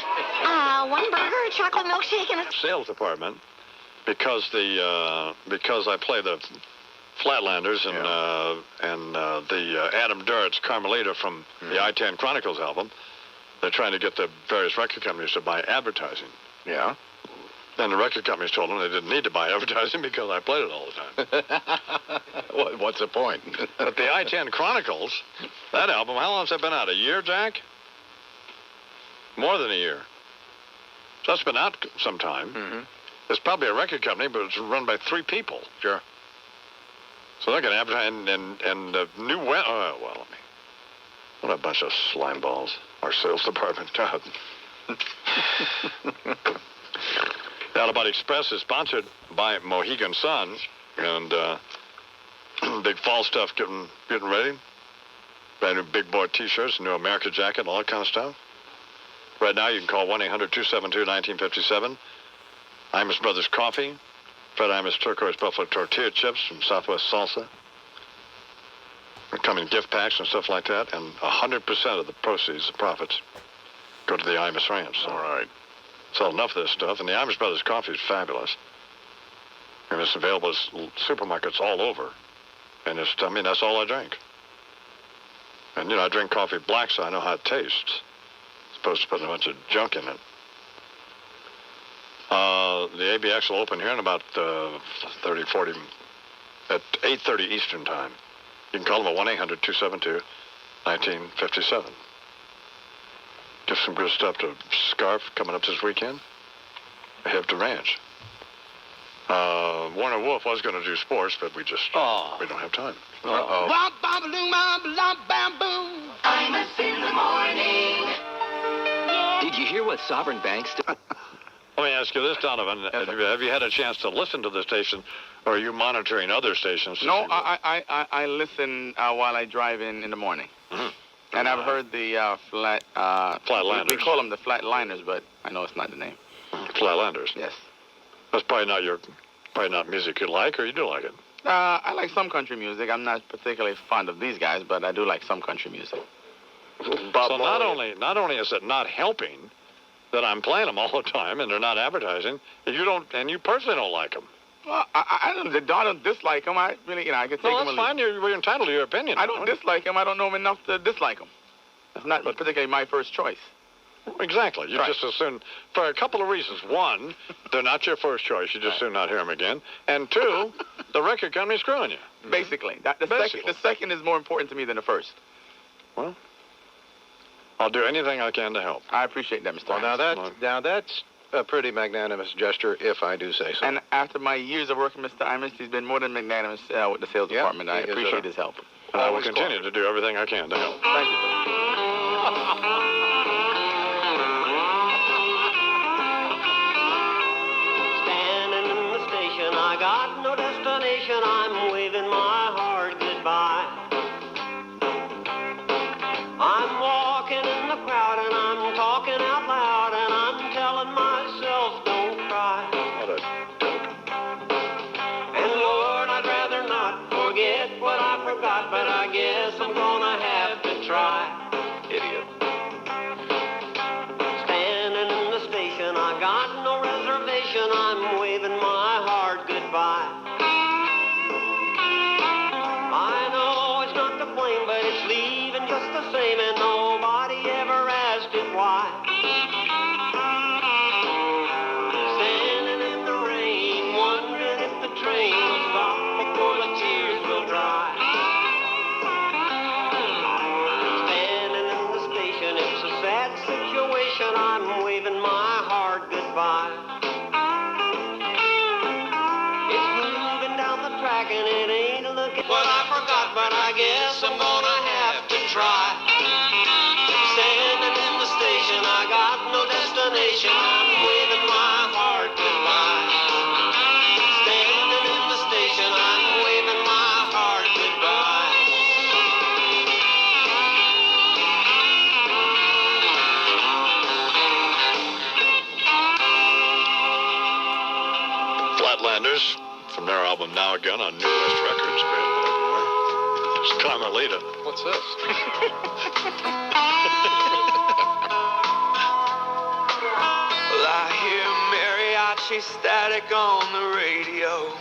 One burger, a chocolate milkshake, and a Sales department, because I play the Flatlanders and the Adam Duritz Carmelita from the I-10 Chronicles album, they're trying to get the various record companies to buy advertising. Yeah. And the record companies told them they didn't need to buy advertising because I played it all the time. What's the point? But the I-10 Chronicles, that album, how long's that been out? A year, Jack? More than a year. So that's been out some time. Mm-hmm. It's probably a record company, but it's run by 3 people. Sure. So they're going to advertise and new what a bunch of slime balls. Our sales department. God. The Autobot Express is sponsored by Mohegan Sun, and big fall stuff getting ready. Brand new big boy T-shirts, new America jacket, all that kind of stuff. Right now, you can call 1-800-272-1957. Imus Brothers Coffee, Fred Imus Turquoise Buffalo Tortilla Chips from Southwest Salsa. They come in gift packs and stuff like that, and 100% of the proceeds, the profits, go to the Imus Ranch. All right. Sell enough of this stuff, and the Imus Brothers coffee is fabulous. And it's available at supermarkets all over. And that's all I drink. And, I drink coffee black, so I know how it tastes. As opposed to putting a bunch of junk in it. The ABX will open here in about 40, at 8:30 Eastern Time. You can call them at 1-800-272-1957. Give some good stuff to Scarf coming up this weekend. I have to ranch. Warner Wolf was going to do sports, but we don't have time. Imus in the morning. Did you hear what sovereign banks do? Let me ask you this, Donovan. Have you had a chance to listen to the station, or are you monitoring other stations? No, I listen while I drive in the morning. Mm-hmm. And I've heard the Flatlanders. We call them the Flatliners, but I know it's not the name. Flatlanders. Yes. That's probably not music you like, or you do like it. I like some country music. I'm not particularly fond of these guys, but I do like some country music. So not only is it not helping that I'm playing them all the time and they're not advertising, you personally don't like them. Well, I don't dislike them. I really, I could take them. No, that's fine. You're entitled to your opinion. I don't dislike them. I don't know them enough to dislike them. It's not particularly my first choice. Exactly. You just as soon, for a couple of reasons. One, they're not your first choice. You just soon not hear them again. And two, the record company's screwing you. Basically. The second is more important to me than the first. Well, I'll do anything I can to help. I appreciate that, Mr. Well, now that's a pretty magnanimous gesture, if I do say so. And after my years of working with Mr. Imus, he's been more than magnanimous with the sales department. I appreciate his help. And I will continue to do everything I can to help. Thank you, sir. Standing in the station, I got no destination. I'm waving my heart goodbye. I'm walking in the crowd and I'm talking out loud and I'm telling myself don't cry. What a but I guess I'm gonna have to try. Idiot. Standing in the station, I got no reservation. I'm waving my heart goodbye. I know it's not to blame, but it's leaving just the same, and nobody ever asked it why. Standing in the rain, wondering if the train will stop before the tears will dry. Standing in the station, it's a sad situation. I'm waving my heart goodbye. It's moving down the track and it ain't looking what I forgot, but I guess I'm gonna have to try. Standing in the station, I got no destination. I'm waving my heart goodbye. Standing in the station, I'm waving my heart goodbye. Flatlanders, from their album Now Again on New West Records, available everywhere. It's Carmelita. What's this? Well, I hear mariachi static on the radio,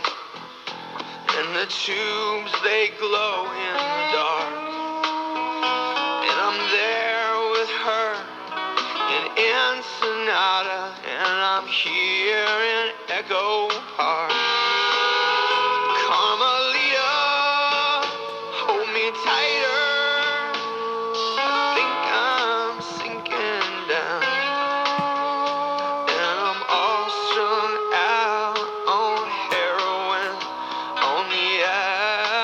and the tubes, they glow in the dark. And I'm there with her in Ensenada, and I'm here in Echo Park. Carmelita, hold me tighter. I think I'm sinking down, and I'm all strung out on heroin on the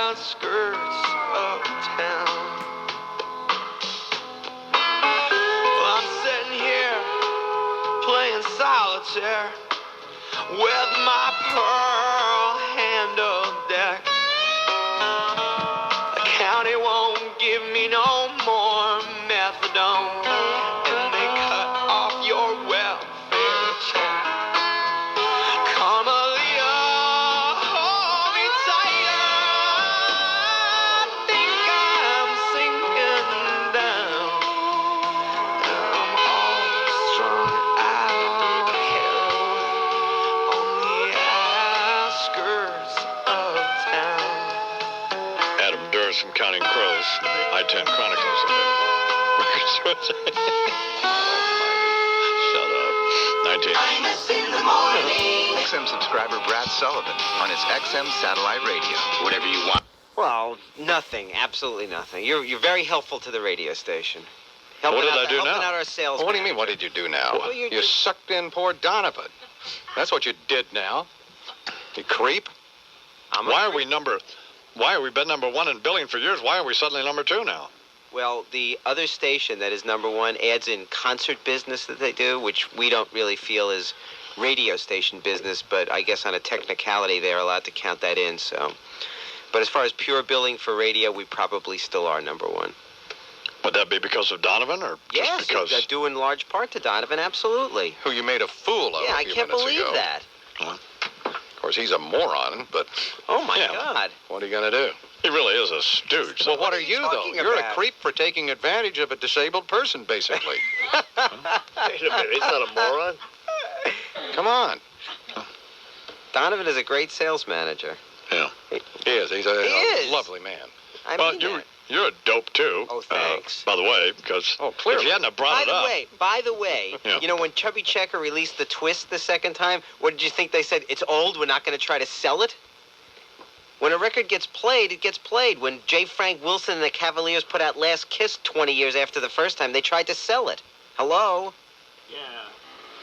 outskirts of town. Well, I'm sitting here playing solitaire with my pearl handle deck. The county won't give me no more methadone, and they cut off your welfare check. Carmelita, hold me tighter. I think I'm sinking down. I'm all strung out heroin on the outskirts of town. Adam Durst from Counting Crows, the I-10 Chronicles available. Shut up. 19. In the morning. XM subscriber Brad Sullivan on his XM satellite radio. Whatever you want. Well, nothing. Absolutely nothing. You're very helpful to the radio station. What did I do helping now? out our sales. What do you mean, what did you do now? Well, you sucked in poor Donovan. That's what you did now. You creep. Why are we been number one in billing for years? Why are we suddenly number two now? Well, the other station that is number one adds in concert business that they do, which we don't really feel is radio station business, but I guess on a technicality they're allowed to count that in. So, but as far as pure billing for radio, we probably still are number one. Would that be because of Donovan, or just Yes, because? it's due in large part to Donovan, absolutely. Who you made a fool of Yeah, a I few can't minutes believe ago. that. Of course, he's a moron, but... Oh, my Yeah. God. What are you going to do? He really is a stooge. Well, what are you, though? talking You're about? a creep for taking advantage of a disabled person, basically. Wait a minute, he's not a moron. Come on. Donovan is a great sales manager. Yeah. He is. He's a is. lovely man. I Well, mean that. you're a dope, too. Oh, thanks. By the way, because clearly. if you hadn't have brought it up... By the way, Yeah. you know, when Chubby Checker released the Twist the second time, what did you think they said? It's old, we're not going to try to sell it? When a record gets played, it gets played. When J. Frank Wilson and the Cavaliers put out Last Kiss 20 years after the first time, they tried to sell it. Hello?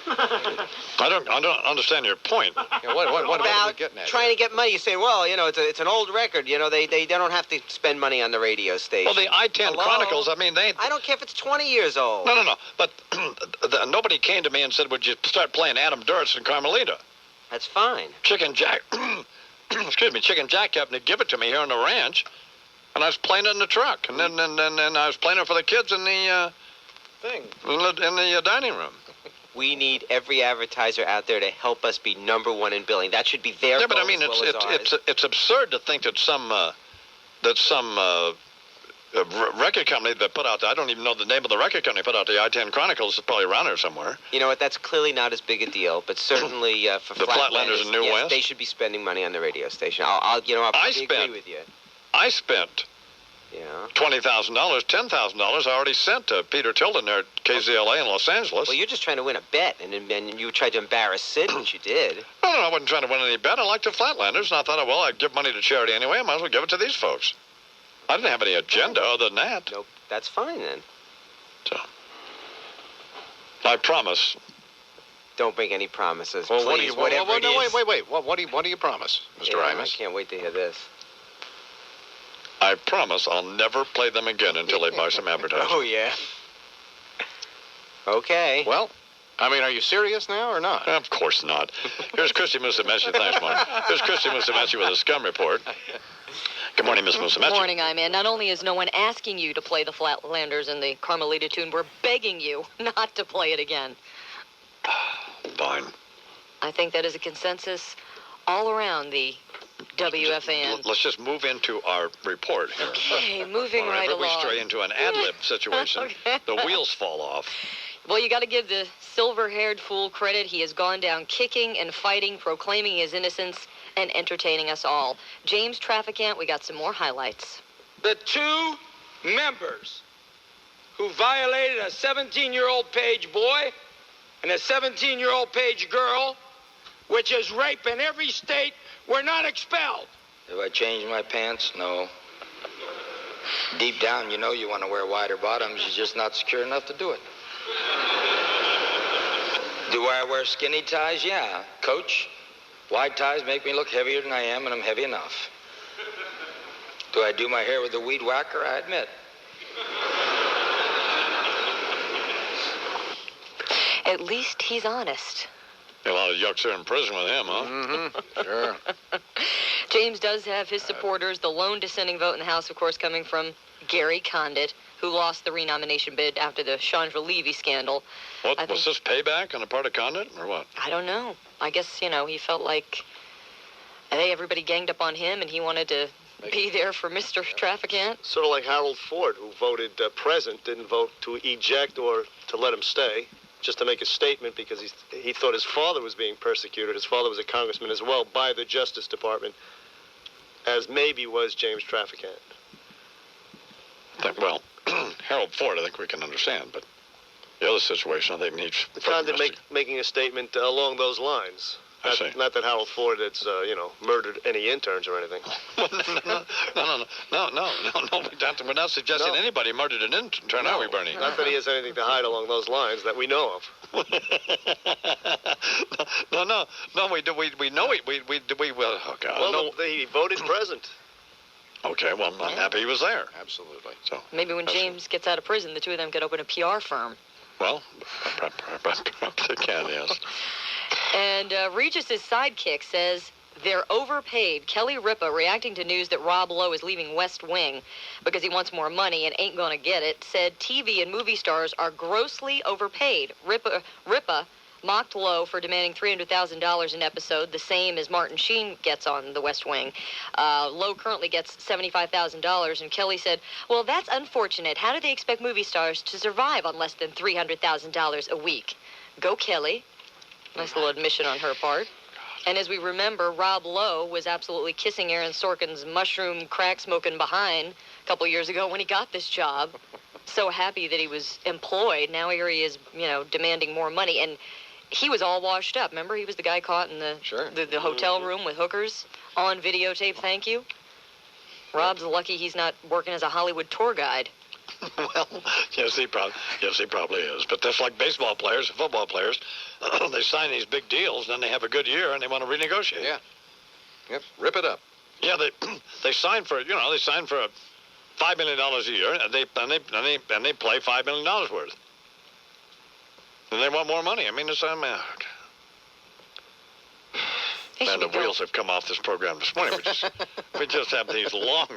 I don't understand your point. Yeah, what are we About getting at? trying to get money. You say, well, you know, it's an old record. You know, they don't have to spend money on the radio station. Well, the I-10 Hello? Chronicles, I mean, they... I don't care if it's 20 years old. No. But nobody came to me and said, would you start playing Adam Durst and Carmelita? That's fine. Chicken Jack... Chicken Jack happened to give it to me here on the ranch, and I was playing it in the truck. And then I was playing it for the kids in the... Thing. In the dining room. We need every advertiser out there to help us be number one in billing. That should be their Yeah, but goal I mean, as well as ours. it's absurd to think that some some record company that put out, I don't even know the name of the record company, put out the I-10 Chronicles. It's probably around here somewhere. You know what? That's clearly not as big a deal, but certainly for the Flatlanders in New yes, West, they should be spending money on the radio station. I'll probably agree with you. I spent $20,000, $10,000 I already sent to Peter Tilden there at KZLA in Los Angeles. Well, you're just trying to win a bet, and you tried to embarrass Sid, which you did. No, I wasn't trying to win any bet. I liked the Flatlanders, and I thought, well, I'd give money to charity anyway. I might as well give it to these folks. I didn't have any agenda other than that. Nope, that's fine then. So, I promise. Don't make any promises, Well, please. what do you, Whatever it is. wait. What do you promise, Mr. Imus? I can't wait to hear this. I promise I'll never play them again until they buy some advertising. Oh, yeah. Okay. Well, I mean, are you serious now or not? Of course not. Here's Christy Musumeci. Thanks, Mark. Here's Christy Musumeci with a scum report. Good morning, Miss Musumeci. Good morning, I'm Not only is no one asking you to play the Flatlanders in the Carmelita tune, we're begging you not to play it again. Fine. I think that is a consensus all around the WFAN. Let's just move into our report here. Okay, moving right Whenever we along. stray into an ad-lib situation, Okay. the wheels fall off. Well, you got to give the silver-haired fool credit. He has gone down kicking and fighting, proclaiming his innocence, and entertaining us all. James Trafficant, we got some more highlights. The two members who violated a 17-year-old page boy and a 17-year-old page girl, which is rape in every state, were not expelled. Have I changed my pants? No. Deep down, you know you want to wear wider bottoms. You're just not secure enough to do it. Do I wear skinny ties? Yeah. Coach, wide ties make me look heavier than I am, and I'm heavy enough. Do I do my hair with a weed whacker? I admit. At least he's honest. A lot of yucks are in prison with him, huh? Mm-hmm. Sure. James does have his supporters. The lone dissenting vote in the House, of course, coming from Gary Condit, who lost the renomination bid after the Chandra Levy scandal. What, was this payback on the part of Condit, or what? I don't know. I guess, he felt like everybody ganged up on him, and he wanted to be there for Mr. Trafficant. Sort of like Harold Ford, who voted present, didn't vote to eject or to let him stay, just to make a statement because he thought his father was being persecuted. His father was a congressman as well by the Justice Department, as maybe was James Trafficant. Well, Harold Ford, I think we can understand, but the other situation, I think needs... Condit making a statement along those lines. Not that Harold Ford had, murdered any interns or anything. No. We're not suggesting anybody murdered an intern, are we, Bernie? Not that he has anything to hide along those lines that we know of. No, we know it. Oh, God. Well, he voted present. Okay, well, I'm happy he was there. Absolutely. So Maybe when James gets out of prison, the two of them could open a PR firm. Well, perhaps they can, yes. And Regis's sidekick says they're overpaid. Kelly Ripa, reacting to news that Rob Lowe is leaving West Wing because he wants more money and ain't going to get it, said TV and movie stars are grossly overpaid. Ripa mocked Lowe for demanding $300,000 an episode, the same as Martin Sheen gets on The West Wing. Lowe currently gets $75,000, and Kelly said, well, that's unfortunate. How do they expect movie stars to survive on less than $300,000 a week? Go, Kelly. Nice little admission on her part. And as we remember, Rob Lowe was absolutely kissing Aaron Sorkin's mushroom crack-smoking behind a couple years ago when he got this job. So happy that he was employed. Now here he is, demanding more money. And he was all washed up. Remember, he was the guy caught in the hotel room with hookers on videotape, thank you. Rob's lucky he's not working as a Hollywood tour guide. Well, yes, he probably is. But that's like baseball players and football players. They sign these big deals, then they have a good year, and they want to renegotiate. Yeah. Yep. Rip it up. Yeah, they sign for $5 million a year, and they play $5 million worth. And they want more money. I mean, it's and the wheels have come off this program this morning. We just have these long.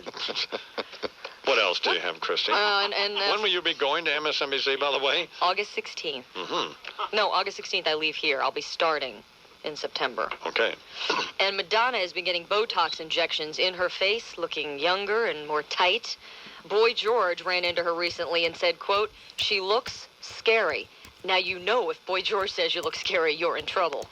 What else do you have, Christy? When will you be going to MSNBC, by the way? August 16th. Mm-hmm. No, August 16th I leave here. I'll be starting in September. Okay. And Madonna has been getting Botox injections in her face, looking younger and more tight. Boy George ran into her recently and said, quote, "She looks scary." Now, you know if Boy George says you look scary, you're in trouble.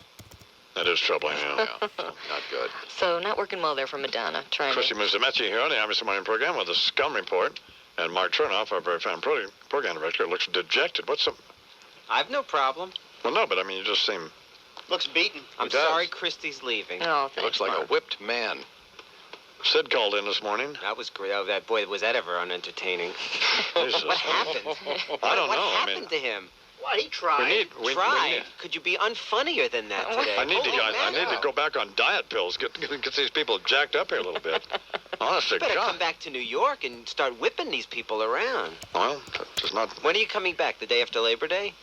That is troubling, yeah. Not good. So not working well there for Madonna. Trying Christy Musumeci here on the Imus Morning program with a scum report. And Mark Chernoff, our very fine program director, looks dejected. What's the... I've no problem. Well, no, but I mean, you just seem... Looks beaten. I'm sorry Christy's leaving. Oh, Looks like a whipped man. Sid called in this morning. That was great. Oh, that boy, was that ever unentertaining? Jesus. What happened? I don't know. What I happened mean, to him? Well, he tried. Tried? Could you be unfunnier than that today? I need to go back on diet pills. Get these people jacked up here a little bit. Honest to You better God. come back to New York and start whipping these people around. Well, just not... When are you coming back? The day after Labor Day?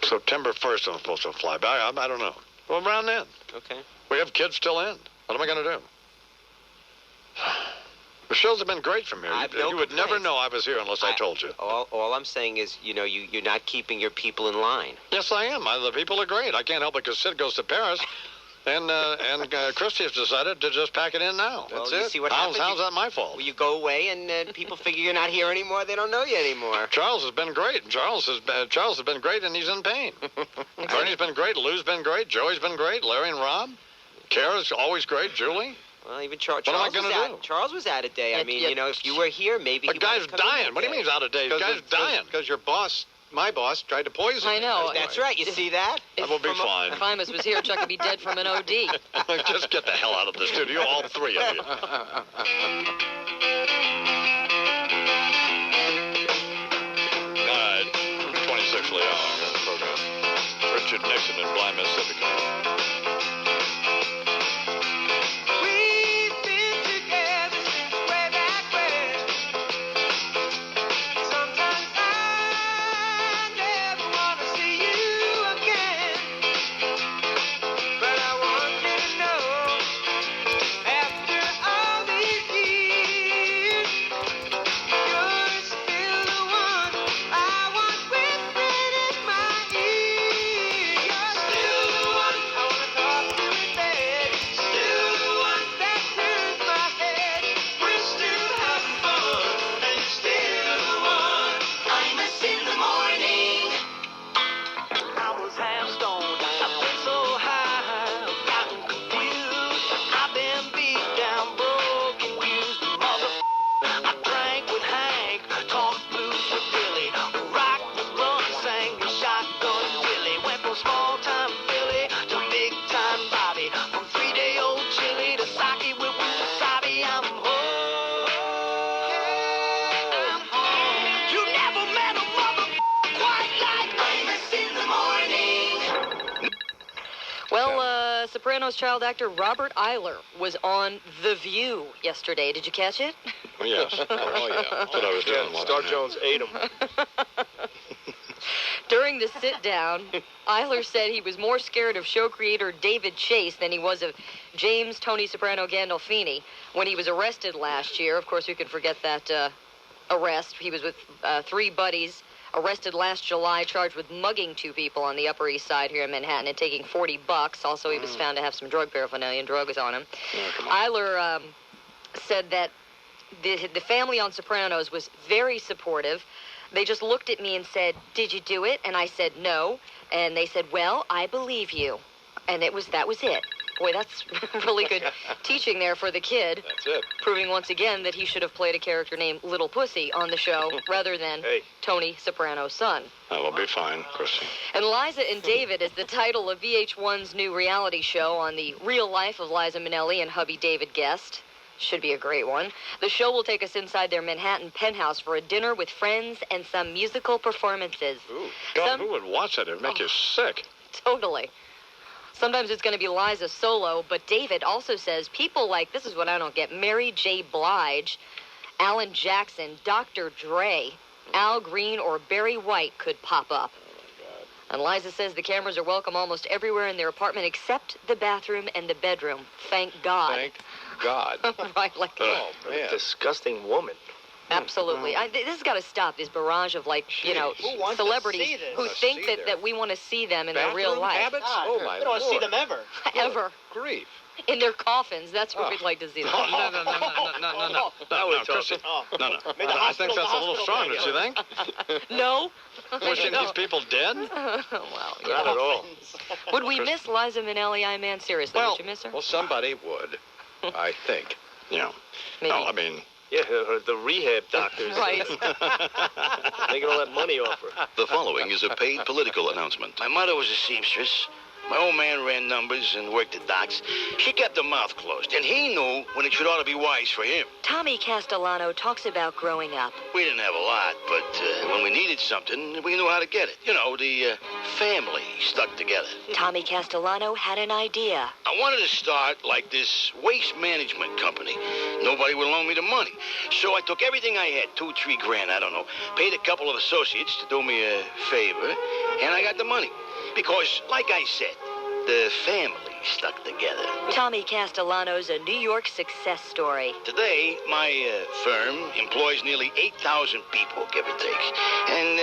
September 1st I'm supposed to fly back. I don't know. Well, around then. Okay. We have kids still in. What am I going to do? The shows have been great from here. You would never know I was here unless I told you. All I'm saying is, you're not keeping your people in line. Yes, I am. The people are great. I can't help it because Sid goes to Paris, and Christy has decided to just pack it in now. Well, That's you it. see what how's happens? that my fault? Well, you go away, and people figure you're not here anymore. They don't know you anymore. Charles has been great. Charles has been great, and he's in pain. Bernie's been great. Lou's been great. Joey's been great. Larry and Rob. Kara's always great. Julie. Well, even Charles. What am I going to do? Charles was out of day. I mean, if you were here, maybe. The guy's dying. What do you mean he's out of date? The guy's dying. Because your boss, my boss, tried to poison I know. That's right. You see that? That will be fine. If Imus was here, Chuck would be dead from an OD. Just get the hell out of the studio, all three of you. All right, 26th late hour on the program. Richard Nixon in Blind, Mississippi. We've been together since way back when. Sometimes I never want to see you again. But I want you to know, after all these years, you're still the one I want whispering in my ear. You're still the one I want to talk to in bed. Still the one that turns my head. We're still having fun, and you're still the one I miss in the morning. I was half stoned, I've been so high, I've gotten confused. I've been beat down, broken, used, mother. I drank with Hank, talked blues with Billy, rocked the blunt, sang the shotgun Willie. Went from small-time Billy to big-time Bobby, from 3-day-old chili to sake with wasabi. I'm home. I'm home. You never met a mother quite like Imus in the morning. Well, Sopranos child actor Robert Eiler was on The View yesterday. Did you catch it? Oh, yes. Oh, yeah. That's what I was doing. Star Jones ate him. During the sit-down, Eiler said he was more scared of show creator David Chase than he was of James Tony Soprano Gandolfini when he was arrested last year. Of course, we can forget that arrest. He was with 3 buddies, arrested last July, charged with mugging 2 people on the Upper East Side here in Manhattan and taking $40. Also, he was found to have some drug paraphernalia and drugs on him. Eiler said that the family on Sopranos was very supportive. They just looked at me and said, "Did you do it?" And I said, "No." And they said, "Well, I believe you." And that was it. Boy, that's really good teaching there for the kid. That's it. Proving once again that he should have played a character named Little Pussy on the show rather than Tony Soprano's son. That will be fine, Christy. And Liza and David is the title of VH1's new reality show on the real life of Liza Minnelli and hubby David Guest. Should be a great one. The show will take us inside their Manhattan penthouse for a dinner with friends and some musical performances. Ooh, God, who would watch that? It would make you sick. Totally. Sometimes it's going to be Liza solo, but David also says people like, this is what I don't get, Mary J. Blige, Alan Jackson, Dr. Dre, Al Green, or Barry White could pop up. And Liza says the cameras are welcome almost everywhere in their apartment except the bathroom and the bedroom. Thank God. Thank God. Right, like Oh, man. Disgusting woman. Absolutely. This has got to stop, this barrage of, like, Jeez. you know, Who wants to celebrities see this? who Wanna think see that, their that we want to see them in their real bathroom life. habits? Oh, my We don't want to see Lord. them ever. Ever. Grief. In their coffins. That's where we'd like to see them. No, Chrissy. No. I think that's a little strong, don't you think? No. Wishing these people dead? Well, you Not know. at all. Would we miss Liza Minnelli, man? Seriously, would you miss her? Well, somebody would, I think. Yeah. Maybe. No, I mean... Yeah, the rehab doctors. Right. Making all that money off her. The following is a paid political announcement. My mother was a seamstress. My old man ran numbers and worked the docks. She kept her mouth closed, and he knew when it should ought to be wise for him. Tommy Castellano talks about growing up. We didn't have a lot, but when we needed something, we knew how to get it. You know, the family stuck together. Tommy Castellano had an idea. I wanted to start like this waste management company. Nobody would loan me the money. So I took everything I had, $2-3 grand, I don't know, paid a couple of associates to do me a favor, and I got the money. Because, like I said, the family stuck together. Tommy Castellano's a New York success story. Today, my firm employs nearly 8,000 people, give or take. And,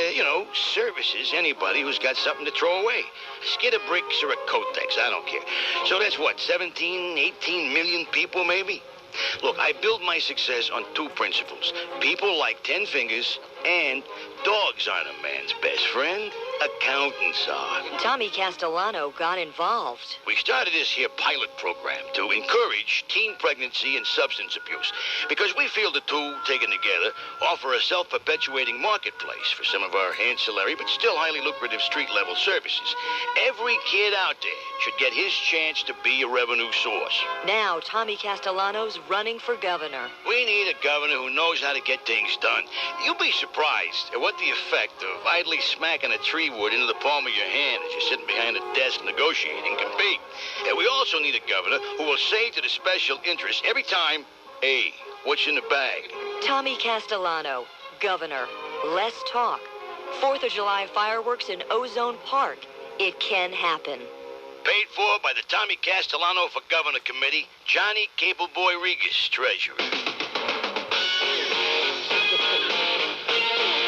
services anybody who's got something to throw away. A skid of bricks or a Kotex, I don't care. So that's what, 17, 18 million people maybe? Look, I build my success on two principles. People like 10 fingers, and dogs aren't a man's best friend. Accountants are. Tommy Castellano got involved. We started this here pilot program to encourage teen pregnancy and substance abuse because we feel the two, taken together, offer a self-perpetuating marketplace for some of our ancillary but still highly lucrative street-level services. Every kid out there should get his chance to be a revenue source. Now Tommy Castellano's running for governor. We need a governor who knows how to get things done. You'll be surprised at what the effect of idly smacking a tree wood into the palm of your hand as you're sitting behind a desk negotiating can be. And we also need a governor who will say to the special interests every time, hey, what's in the bag? Tommy Castellano, governor. Less talk. 4th of July fireworks in Ozone Park. It can happen. Paid for by the Tommy Castellano for Governor Committee, Johnny Cable Boy Regas, Treasurer.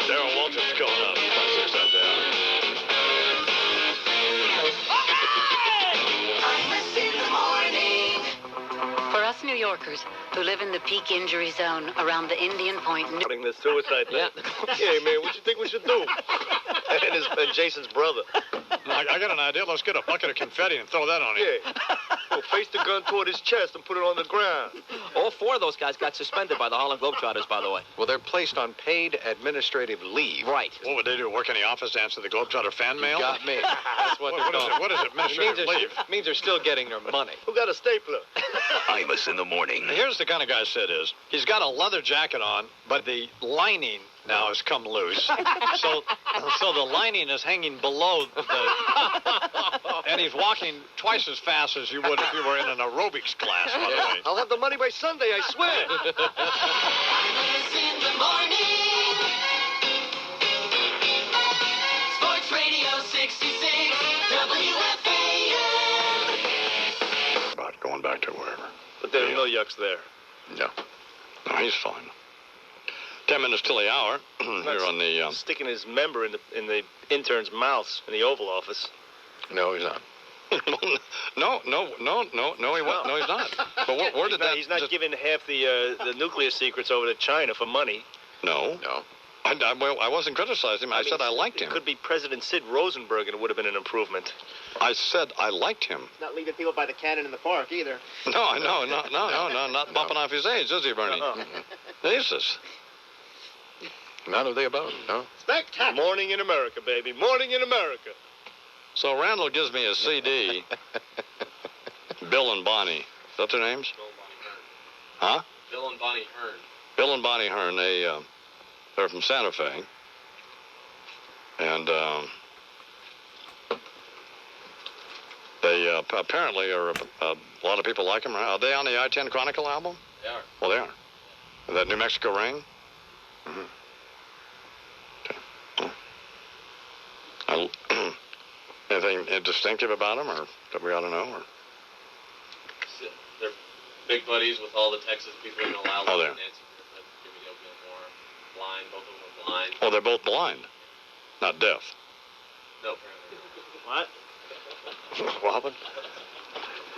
Darryl Walton's coming up. For us New Yorkers who live in the peak injury zone around the Indian Point. Putting the suicide thing. Yeah, man, what you think we should do? and Jason's brother. I got an idea. Let's get a bucket of confetti and throw that on him. Yeah. Well, face the gun toward his chest and put it on the ground. All 4 of those guys got suspended by the Harlem Globetrotters, by the way. Well, they're placed on paid administrative leave. Right. What would they do? Work in the office to answer the Globetrotter fan mail? You got me. That's what What is it? What is it? Administrative leave? Means they're still getting their money. Who got a stapler? Imus in the morning. Here's the kind of guy Sid is. He's got a leather jacket on, but the lining now has come loose. so the lining is hanging below the... And he's walking twice as fast as you would if you were in an aerobics class, by the way. I'll have the money by Sunday, I swear. Imus in the morning. Sports Radio 66, WFAN. About going back to wherever. But there are no yucks there. No. No, he's fine. 10 minutes till the hour. Here on the... Sticking his member in the intern's mouths in the Oval Office. No, he's not. No, he won't. No, he's not. But where did that... He's not giving half the nuclear secrets over to China for money. No. I wasn't criticizing him. I said I liked him. It could be President Sid Rosenberg, and it would have been an improvement. I said I liked him. Not leaving people by the cannon in the park either. No, not bumping off his age, is he, Bernie? Jesus. None of the above, no. Spectacular. Morning in America, baby. Morning in America. So Randall gives me a CD. Bill and Bonnie. Is that their names? Huh? Bill and Bonnie Hearn. Bill and Bonnie Hearn. They're from Santa Fe. And they apparently are, a lot of people like them. Are they on the I-10 Chronicle album? They are. Well, they are. That New Mexico Rain? Mm-hmm. Anything distinctive about them, or that we ought to know? Or? They're big buddies with all the Texas people who allow Oh, there. Nancy Griffith, Jimmy Dale Gilmore. blind. Both of them are blind. Oh, they're both blind, not deaf. No. What? What happened?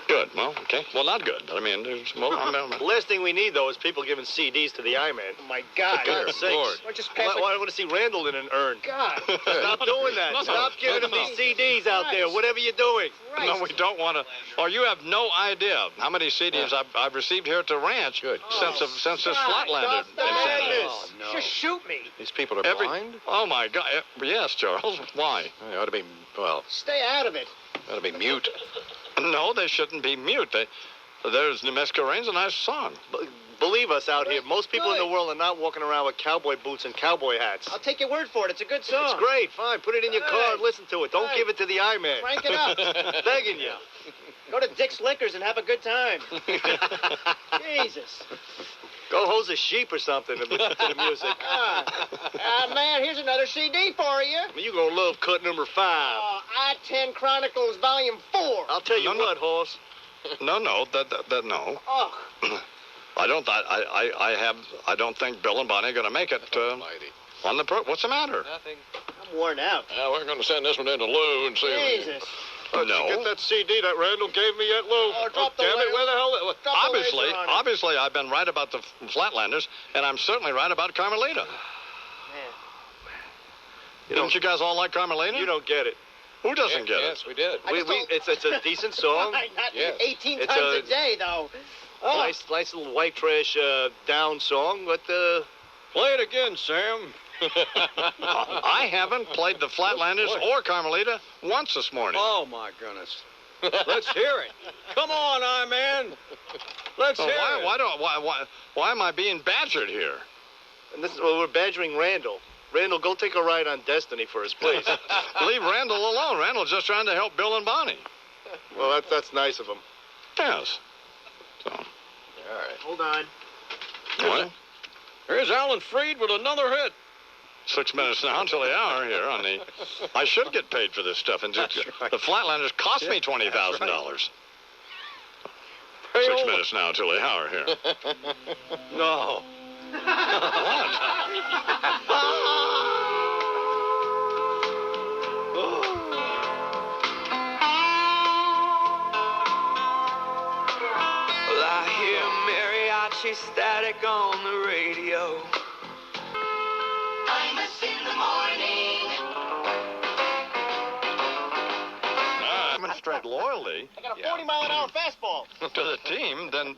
Good. Well, okay. Well, not good. I mean, there's well, The last thing we need, though, is people giving CDs to the I-Man. Oh, my God. For God's sakes. Lord. Why just pass Why I want to see Randall in an urn. God. Stop doing that. No, Stop giving him these CDs out there, whatever you're doing. No, we don't want to. Or you have no idea how many CDs I've received here at the ranch since this Flatlander incident. Oh, no. Just shoot me. These people are blind? Oh, my God. Yes, Charles. Why? They ought to be, well, Stay out of it. ought to be mute. No, they shouldn't be mute. There's New Mexico Rain's a nice song. Believe us out here, most people in the world are not walking around with cowboy boots and cowboy hats. I'll take your word for it. It's a good song. It's great. Fine. Put it in your car and listen to it. Don't give it to the I-Man. Crank it up. Begging you. Go to Dick's Liquors and have a good time. Jesus. Go hose a sheep or something and listen to the music. Man, here's another CD for you. You're going to love cut number 5. I-10 Chronicles Volume 4. I'll tell you what, horse. No, no. Oh. I don't think Bill and Bonnie are going to make it on the pro. What's the matter? Nothing. I'm worn out. We're going to send this one into Lou and see. Jesus. Did you get that CD that Randall gave me yet, Lou? Oh, drop the damn it, laser. where the hell... Obviously, I've been right about the Flatlanders, and I'm certainly right about Carmelita. Don't you guys all like Carmelita? You don't get it. Who doesn't get it? Yes, we did. It's a decent song. Not Yes. 18 It's times a day, though. Oh. Nice little white trash down song, but play it again, Sam. I haven't played the Flatlanders or Carmelita once this morning. Oh, my goodness. Let's hear it. Come on, I-Man. Let's hear it. Why am I being badgered here? And we're badgering Randall. Randall, go take a ride on Destiny for us, please. Leave Randall alone. Randall's just trying to help Bill and Bonnie. Well, that's nice of him. Yes. So. All right. Hold on. What? Here's Alan Freed with another hit. 6 minutes now until the hour here on the... I should get paid for this stuff. And the Flatlanders cost me $20,000. Right. 6 minutes now until the hour here. No. What? Well, I hear mariachi static on the radio. Imus in the morning. Demonstrate loyalty. I got a 40-mile-an-hour fastball. To the team, then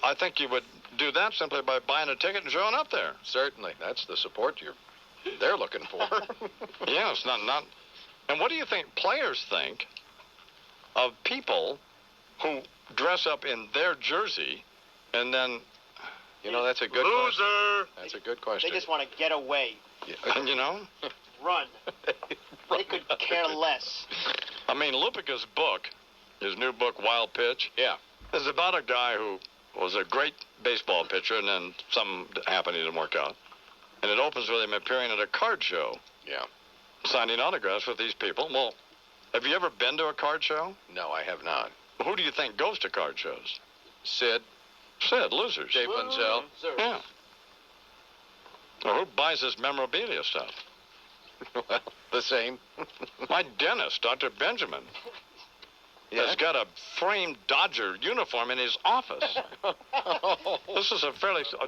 I think you would do that simply by buying a ticket and showing up there. Certainly. That's the support they're looking for. Yes, not. And what do you think players think of people who dress up in their jersey and then... that's a good question. That's a good question. They just want to get away. Yeah. Run. They could care less. I mean, Lupica's book, his new book, Wild Pitch, is about a guy who was a great baseball pitcher, and then something happened, he didn't work out. And it opens with him appearing at a card show. Yeah. Signing autographs with these people. Well, have you ever been to a card show? No, I have not. Who do you think goes to card shows? Sid, losers. Dave Linzel. Yeah. Well, who buys this memorabilia stuff? Well, the same. My dentist, Dr. Benjamin, has got a framed Dodger uniform in his office. This is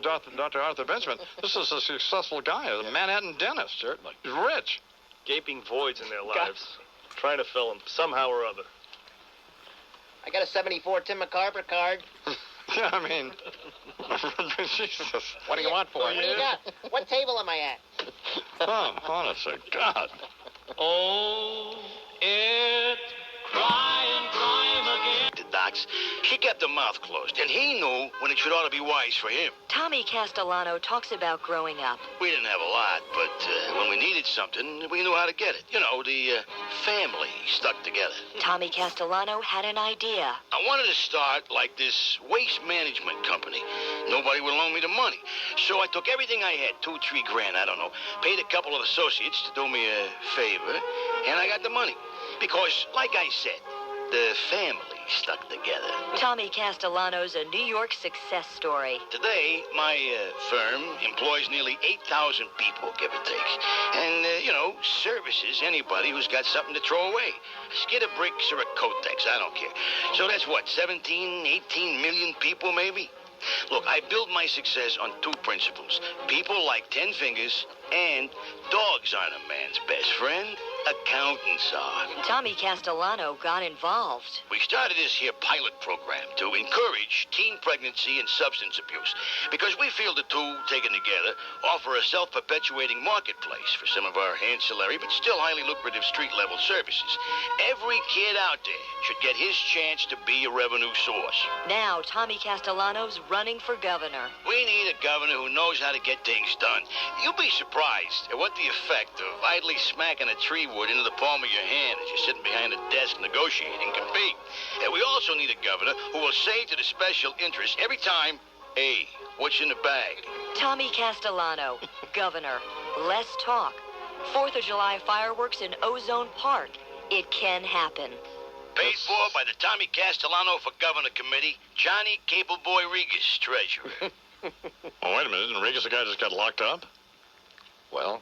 Dr. Arthur Benjamin, this is a successful guy, a Manhattan dentist. Certainly. He's rich. Gaping voids in their lives. Trying to fill them somehow or other. I got a 74 Tim McCarver card. Yeah, I mean, Jesus. What do you want for it? What do you got? What table am I at? Oh, honestly, God. Oh, it's crying time again. The docs, he kept her mouth closed, and he knew when it should ought to be wise for him. Tommy Castellano talks about growing up. We didn't have a lot, but when we needed something, we knew how to get it. The family stuck together. Tommy Castellano had an idea. I wanted to start like this waste management company. Nobody would loan me the money. So I took everything I had, $2, $3 grand, I don't know, paid a couple of associates to do me a favor, and I got the money. Because, like I said, the family stuck together. Tommy Castellano's a New York success story. Today, my firm employs nearly 8,000 people, give or take. And, services anybody who's got something to throw away. A skid of bricks or a Kotex, I don't care. So that's what, 17, 18 million people maybe? Look, I build my success on two principles. People like 10 fingers, and dogs aren't a man's best friend. Accountants are. Tommy Castellano got involved. We started this here pilot program to encourage teen pregnancy and substance abuse because we feel the two, taken together, offer a self-perpetuating marketplace for some of our ancillary but still highly lucrative street-level services. Every kid out there should get his chance to be a revenue source. Now Tommy Castellano's running for governor. We need a governor who knows how to get things done. You'll be surprised at what the effect of idly smacking a tree wood into the palm of your hand as you're sitting behind a desk negotiating can be. And we also need a governor who will say to the special interests every time, hey, what's in the bag? Tommy Castellano, governor. Less talk. 4th of July fireworks in Ozone Park. It can happen. Paid for by the Tommy Castellano for Governor Committee, Johnny Cable Boy Regas, treasurer. Oh, wait a minute. Isn't Regas the guy just got locked up? Well,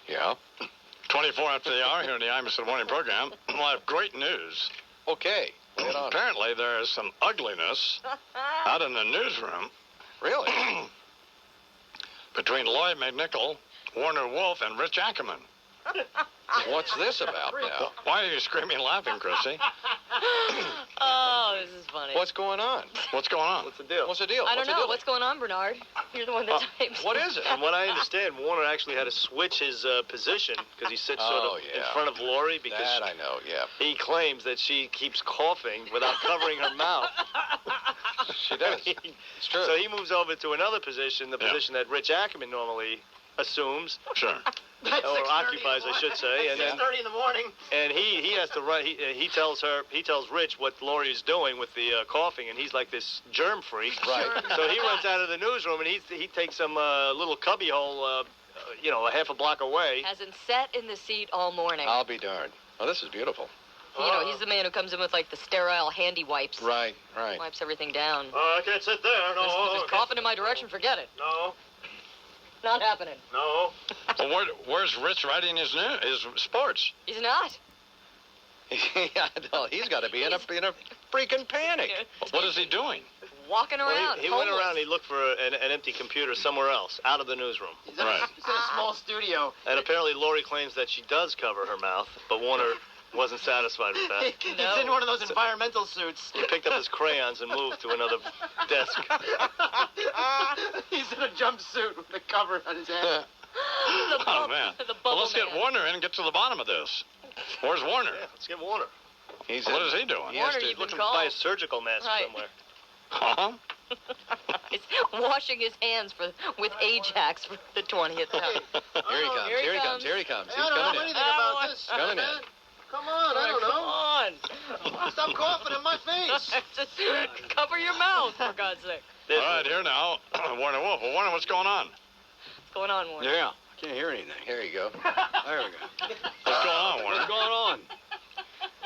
yeah. 24 after the hour here in the imus in the morning program. Well, I have great news. Okay. Apparently there is some ugliness out in the newsroom. Really? Between Lloyd McNichol, Warner Wolf, and Rich Ackerman. What's this about now? Why are you screaming and laughing, Chrissy? Oh, this is funny. What's going on? What's going on? What's the deal? What's the deal? I don't know. What's going on, Bernard? You're the one that types. What is it? From what I understand, Warner actually had to switch his position because he sits sort of in front of Lori because that I know, yeah. he claims that she keeps coughing without covering her mouth. She does. It's true. So he moves over to another position, the position that Rich Ackerman normally assumes. Sure. Or occupies, I should say. And 6:30 in the morning. And he has to write. He tells Rich what Lori is doing with the coughing, and he's like this germ freak. Right. So he runs out of the newsroom, and he takes some little cubbyhole, a half a block away. Hasn't sat in the seat all morning. I'll be darned. Oh, this is beautiful. He's the man who comes in with like the sterile handy wipes. Right. Wipes everything down. I can't sit there. No. If he's coughing in my direction, forget it. No. Not happening. No. Well, where's Rich writing his sports? He's not. Yeah, no, he's got to be in a freaking panic. What is he doing? Walking around. He went around. He looked for an empty computer somewhere else, out of the newsroom. He's in a small studio. And apparently, Lori claims that she does cover her mouth, but Warner wasn't satisfied with that. He's in one of those environmental suits. He picked up his crayons and moved to another desk. He's in a jumpsuit with a cover on his head. Oh, man. Well, let's get Warner in and get to the bottom of this. Where's Warner? Yeah, let's get Warner. What is he doing? He's looking to buy a surgical mask somewhere. Huh? He's washing his hands with Ajax for the 20th time. Here he comes. He's I don't know coming in. anything about this. Coming in. Come on, I don't know. Come on. Stop coughing in my face. Just cover your mouth, for God's sake. All right, here now. Warner Wolf. Well, Warner, what's going on? What's going on, Warner? Yeah, I can't hear anything. Here you go. There we go. What's going on, Warner? What's going on?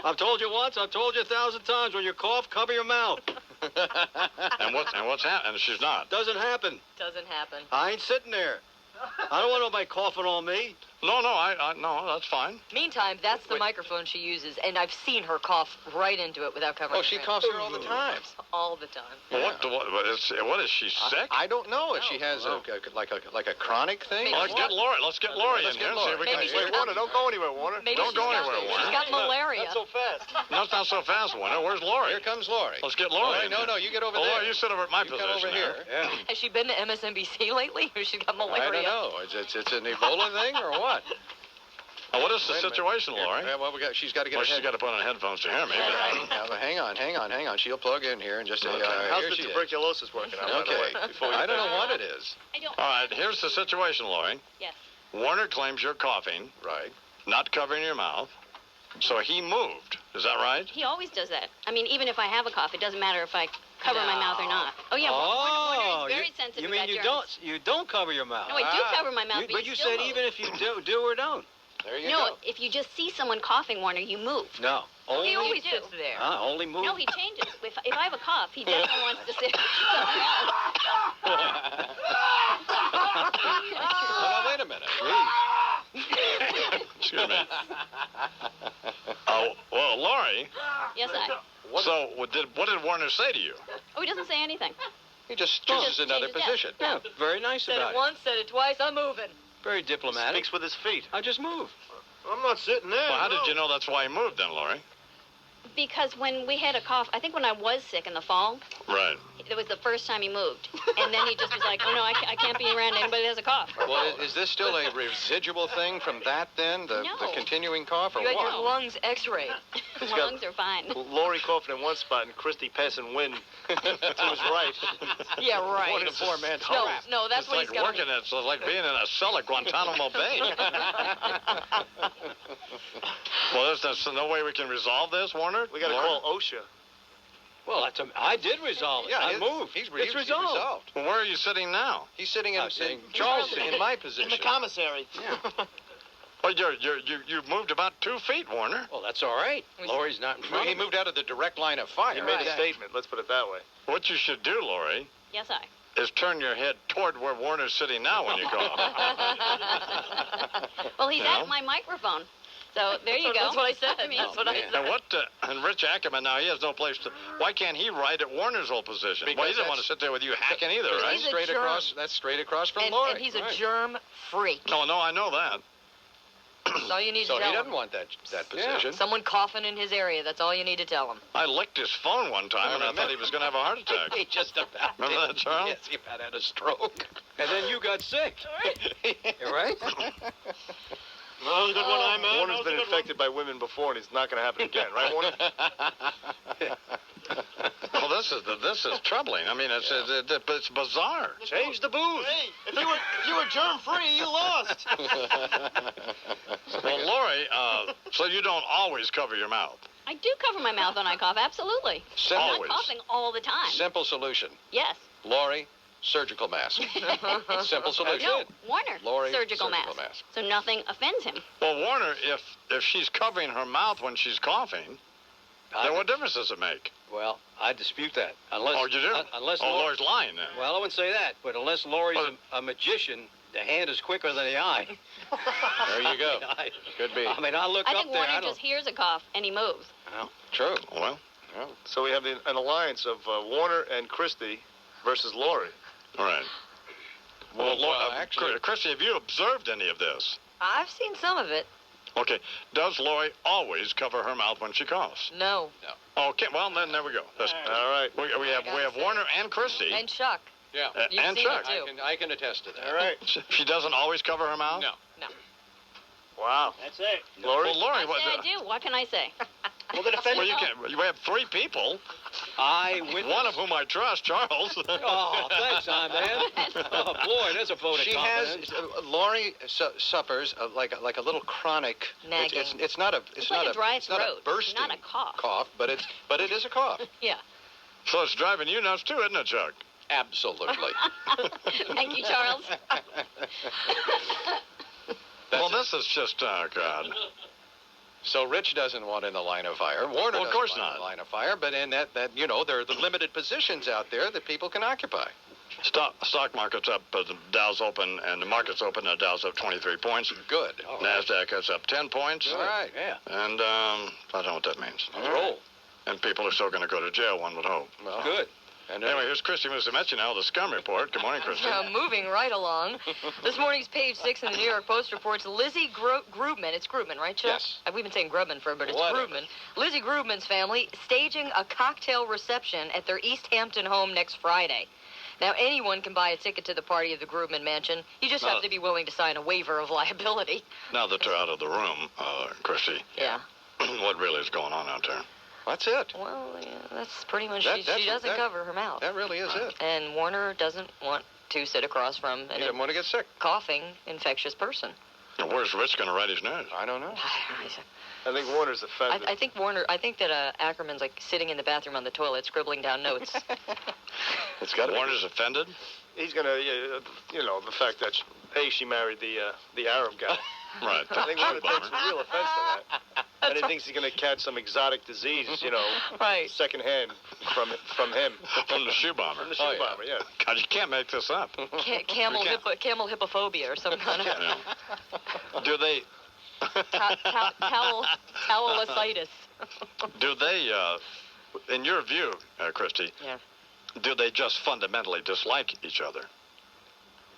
I've told you once, I've told you 1,000 times, when you cough, cover your mouth. And what's happening? She's not. Doesn't happen. Doesn't happen. I ain't sitting there. I don't want nobody coughing on me. No, no, that's fine. Meantime, that's the microphone she uses, and I've seen her cough right into it without covering her she mouth. coughs here all the time. All the time. Well, what is she sick? I don't know if she has like a chronic thing. Well, let's get Lori. Let's get Lori in here and see if we can. Wait, Warner, don't go anywhere, Warner. Don't go anywhere, Warner. She's got malaria. Not so fast. No, it's not so fast, Warner. Where's Lori? Here comes Lori. Let's get Lori. No, you get over there. Lori, you sit over at my position. Come over here. Yeah. Has she been to MSNBC lately, or she's got malaria? I don't know. It's an Ebola thing or what? What is the situation, Lori? Yeah, well, she's got to get. She's got to put on headphones to hear me. Yeah, but hang on. She'll plug in here and just. How's the tuberculosis working out? Okay. By the way, before I don't know what it is. All right, here's the situation, Lori. Yes. Warner claims you're coughing. Right. Not covering your mouth. So he moved. Is that right? He always does that. I mean, even if I have a cough, it doesn't matter if I cover my mouth or not. Oh yeah. Oh, Warner is very sensitive. You mean about you don't cover your mouth? No, I do cover my mouth. But you said even if you do or don't. There you go. go. No, if you just see someone coughing, Warner, you move. No. Only He always do. sits there. Only move. No, he changes. If I have a cough, he definitely wants to sit somewhere else. Now, wait a minute. Excuse me. Oh, well, Lori. Yes, I. So, what did Warner say to you? Oh, he doesn't say anything. He just He chooses just another changes position. Yeah, very nice Said about it it. once, said it twice. I'm moving. Very diplomatic. Speaks with his feet. I just move. I'm not sitting there. Well, how did you know that's why he moved then, Lori? Because when we had a cough, I think when I was sick in the fall, Right. it was the first time he moved. And then he just was like, oh, no, I can't be around anybody that has a cough. Well, is this still a residual thing from that then? The No. continuing cough or You had what? your lungs x-rayed. My got- lungs are fine. Lori coughing in one spot and Christy passing wind to his right. Yeah, right. One in four man's No, crap. no, that's It's what like he's got. working. It's like being in a cell at Guantanamo Bay. Well, there's no way we can resolve this, Warner? We got to Lori? call OSHA. Well, I did resolve it. Yeah, I moved. He's It's resolved. Well, where are you sitting now? He's sitting in, I'm sitting- Charles in my position. In the commissary. Well, you moved about 2 feet, Warner. Well, that's all right. Lori's not in front He of me. moved out of the direct line of fire. He made a statement. Let's put it that way. What you should do, Lori, Yes, I. is turn your head toward where Warner's sitting now when you cough. Well, he's You know? at my microphone. So there you go. That's what I said. I mean, That's what I said. And and Rich Ackerman now, he has no place to. Why can't he ride at Warner's old position? Well, he Because didn't want to sit there with you hacking either, right? He's a Straight germ. across. That's straight across from And, Lori. and he's a Right. germ freak. No, I know that. That's all you need So to he tell doesn't him. want that position. Someone coughing in his area. That's all you need to tell him. I licked his phone one time, and I thought he was going to have a heart attack. He just about Remember did. that, Charles? Yes, he about had a stroke. And then you got sick. You're right. Well, good one, I'm out. Warner's been infected by women before, and it's not going to happen again, right, Warner? Well, this is troubling. I mean, it's bizarre. Change the booth. Hey, if you were germ-free, you lost. Well, Lori, so you don't always cover your mouth. I do cover my mouth when I cough, absolutely. I'm Always. not coughing all the time. Simple solution. Yes. Lori, surgical mask. Simple solution. No, Warner, Lori, surgical mask. So nothing offends him. Well, Warner, if she's covering her mouth when she's coughing, then what difference does it make? Well, I dispute that. Unless, Oh, you do? Unless Lori's lying then. Well, I wouldn't say that, but unless Lori's a magician, the hand is quicker than the eye. There you go. Could be. I mean, I look I up think there. Warner I don't. just hears a cough and he moves. Well, true. Well. So we have an alliance of Warner and Christy versus Lori. All right. Well, actually, Christy, have you observed any of this? I've seen some of it. Okay. Does Lori always cover her mouth when she coughs? No. Okay. Well, then there we go. All right. We have Warner and Christy. And Chuck. Yeah. You've and seen Chuck. it too. I can attest to that. All right. She doesn't always cover her mouth? No. Wow. That's it. Lori? Well, Lori, I say I do. What can I say? Well, the defense. Well, you can't. You have 3 people. I witnessed. One of whom I trust, Charles. Oh, thanks, man. Oh, boy, there's a vote of She confidence. has. Lori suffers like a little chronic. Nagging. It's not a. It's like a dry it's not throat, a bursting not a cough. but it is a cough. Yeah. So it's driving you nuts too, isn't it, Chuck? Absolutely. Thank you, Charles. Well, this is just, oh, God. So Rich doesn't want in the line of fire. Warner Well, of doesn't course want not. in the line of fire, but in that there are the limited positions out there that people can occupy. Stock market's up, the Dow's open, and the market's open, and the Dow's up 23 points. Good. NASDAQ is up 10 points. All right. Yeah. And I don't know what that means. Roll. And people are still going to go to jail, one would hope. Well, Good. And Anyway, here's Christy Musumeci now, the Scum Report. Good morning, Christy. Moving right along. This morning's page 6 in the New York Post reports Lizzie Grubman. It's Grubman, right, Chuck? Yes. We've been saying Grubman for a bit. It's Whatever. Grubman. Lizzie Grubman's family staging a cocktail reception at their East Hampton home next Friday. Now, anyone can buy a ticket to the party of the Grubman mansion. You just have to be willing to sign a waiver of liability. Now that they're out of the room, Christy, Yeah. what really is going on out there? That's it. Well, yeah, that's pretty much. That- She that's- doesn't that- cover her mouth. That really is it. And Warner doesn't want to sit across from He doesn't want to get sick. coughing, infectious person. And where's Rich going to write his nose? I don't know. I think Warner's offended. I think that Ackerman's like sitting in the bathroom on the toilet scribbling down notes. It's got to be. Warner's offended? He's going to, the fact that, she married the Arab guy. Right. I think Warner takes a real offense to that. And he thinks he's going to catch some exotic disease, right. secondhand from him. From the shoe bomber. From the shoe bomber, yeah. God, you can't make this up. Camel hippophobia or some kind of Do they... towelicitis. Do they, in your view, Christy, do they just fundamentally dislike each other?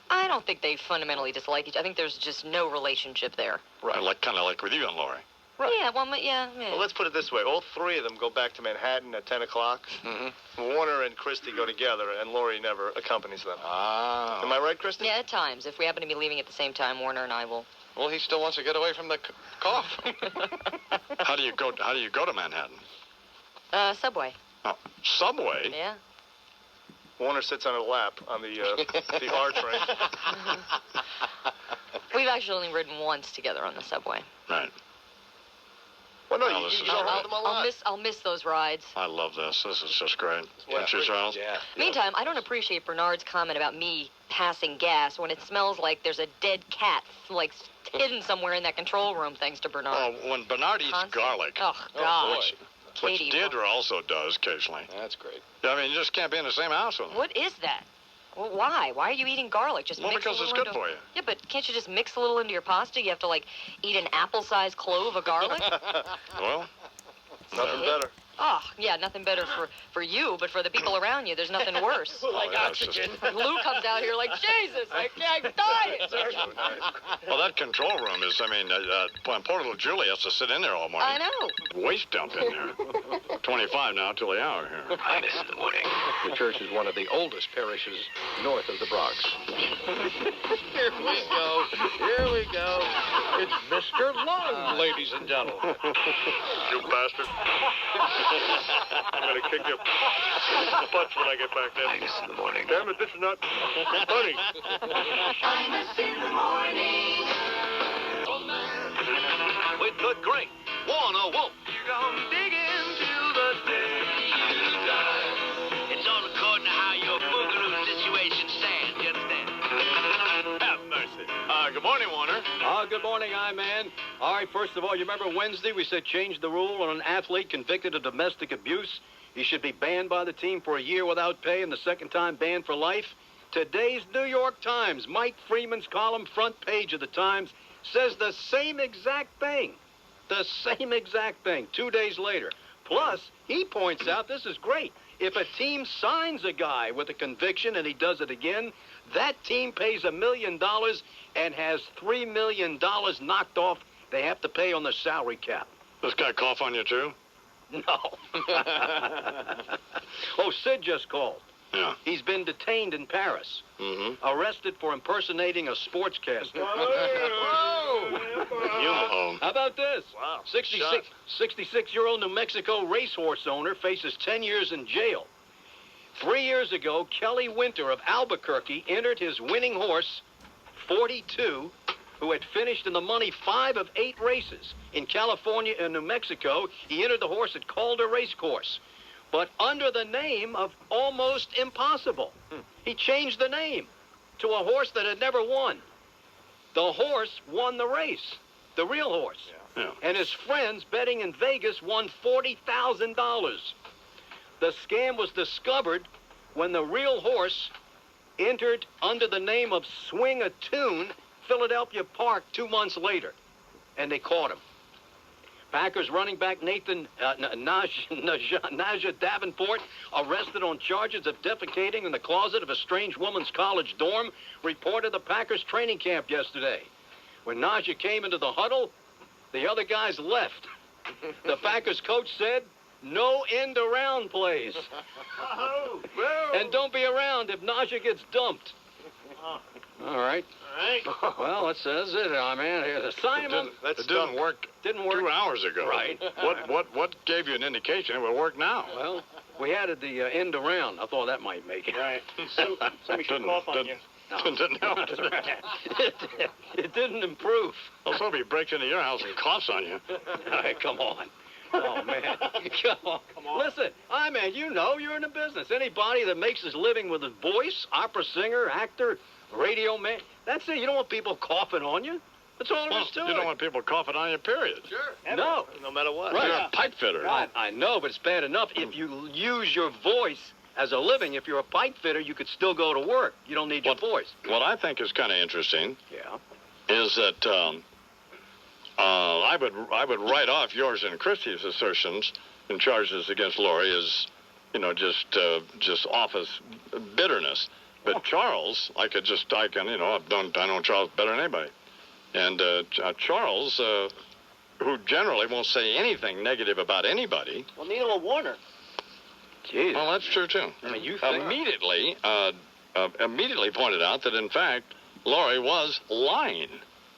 I don't think they fundamentally dislike each other. I think there's just no relationship there. Right, kind of like with you and Lori. Right. Yeah, yeah. Well, let's put it this way. All three of them go back to Manhattan at 10 o'clock. Warner and Christy go together, and Lori never accompanies them. Ah. Am I right, Christy? Yeah, at times. If we happen to be leaving at the same time, Warner and I will... Well, he still wants to get away from the cough. How do you go to Manhattan? Subway. Oh, Subway? Yeah. Warner sits on her lap on the R train. We've actually only ridden once together on the subway. Right. Well, no, you don't ride them a lot. I'll miss those rides. I love this. This is just great. Don't you, Charles? Yeah. Meantime, I don't appreciate Bernard's comment about me passing gas when it smells like there's a dead cat, hidden somewhere in that control room, thanks to Bernard. Oh, when Bernard eats garlic. Oh, God. Which Deirdre also does occasionally. That's great. I mean, you just can't be in the same house with him. What is that? Well, why? Why are you eating garlic? Just mix because a it's little good into... for you. Yeah, but can't you just mix a little into your pasta? You have to, eat an apple-sized clove of garlic? Well, nothing better. Oh, yeah, nothing better for you, but for the people around you, there's nothing worse. Oxygen. Lou comes out here like, Jesus, I'm dying. Well, that control room is, poor little Julie has to sit in there all morning. I know. Waste dump in there. 25 now till the hour here. Imus in the morning. The church is one of the oldest parishes north of the Bronx. Here we go. Here we go. It's Mr. Lund, ladies and gentlemen. You bastard. I'm going to kick you butts when I get back there. Imus in the morning. Damn it, this is not funny. Imus in the morning. With the great Warner Wolf. You're gonna dig into the day you die. It's all according to how your boogaloo situation stands. You understand? Have mercy. Good morning, Warner. Good morning, I-Man. All right, first of all, you remember Wednesday we said change the rule on an athlete convicted of domestic abuse. He should be banned by the team for a year without pay and the second time banned for life. Today's New York Times, Mike Freeman's column, front page of the Times, says the same exact thing. The same exact thing 2 days later. Plus, he points out, this is great, if a team signs a guy with a conviction and he does it again, that team pays $1 million and has $3 million knocked off they have to pay on the salary cap. This guy cough on you, too? No. Oh, Sid just called. Yeah. He's been detained in Paris. Arrested for impersonating a sportscaster. Uh-oh. How about this? Wow. 66-year-old New Mexico racehorse owner faces 10 years in jail. 3 years ago, Kelly Winter of Albuquerque entered his winning horse, 42, who had finished in the money 5 of 8 races. In California and New Mexico, he entered the horse at Calder Racecourse, but under the name of Almost Impossible. He changed the name to a horse that had never won. The horse won the race, the real horse. Yeah. And his friends betting in Vegas won $40,000. The scam was discovered when the real horse entered under the name of Swing a Tune, Philadelphia Park 2 months later, and they caught him. Packers running back Najee Davenport, arrested on charges of defecating in the closet of a strange woman's college dorm, reported the Packers training camp yesterday. When Najee came into the huddle, the other guys left. The Packers coach said, no end-around plays. And don't be around if Najee gets dumped. All right. Well, that's it, man. Assignment. It didn't work. 2 hours ago. Right. What gave you an indication it would work now? Well, we added the end around. I thought that might make it. Right. Somebody should cough on you. No. Didn't help. It didn't improve. I'll hope he breaks into your house and coughs on you. All right, come on. Oh, man. Come on. Listen, man, you know you're in the business. Anybody that makes his living with his voice, opera singer, actor, radio man, that's it. You don't want people coughing on you. That's all there is to it. You don't want people coughing on you, period. Sure. No. No matter what. Right. You're a pipe fitter. I know, but it's bad enough. If you use your voice as a living, if you're a pipe fitter, you could still go to work. You don't need your voice. What I think is kind of interesting Yeah. is that I would write off yours and Christie's assertions and charges against Lori as, just office bitterness. But Charles, I know Charles better than anybody. And Charles, who generally won't say anything negative about anybody. Well, Neil will warn her. Jeez. Well, that's true, too. I mean, you think... Immediately pointed out that, in fact, Lori was lying.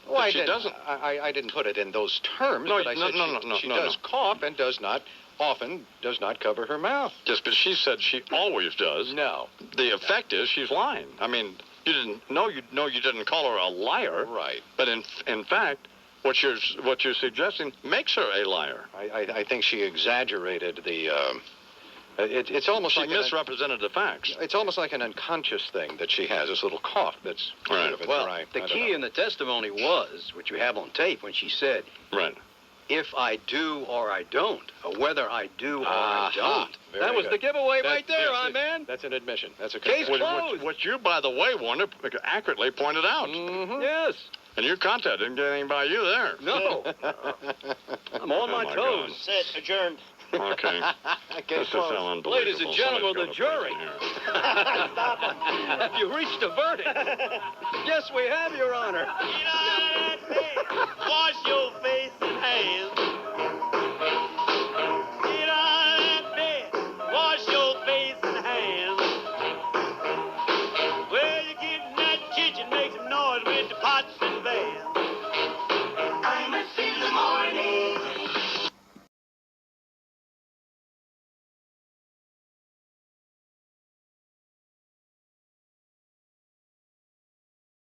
Well, I didn't put it in those terms, but I said she does cough and often does not cover her mouth. Yes, but she said she always does. No. The effect is she's lying. I mean, you didn't call her a liar. Right. But in fact, what you're suggesting makes her a liar. I think she exaggerated the. It's almost she like misrepresented the facts. It's almost like an unconscious thing that she has, this little cough that's right. Well, the key in the testimony was, which you have on tape, when she said, right, if I do or I don't, or whether I do or I don't. That was the giveaway right there, man. That's an admission. That's a case closed. Which you, by the way, Warner, accurately pointed out. Mm-hmm. Yes. And your contact didn't get anything by you there. No. I'm on my toes. Said adjourned. Okay. This is so unbelievable. Ladies and gentlemen of the jury. Stop it. Have you reached a verdict? Yes, we have, Your Honor. United States!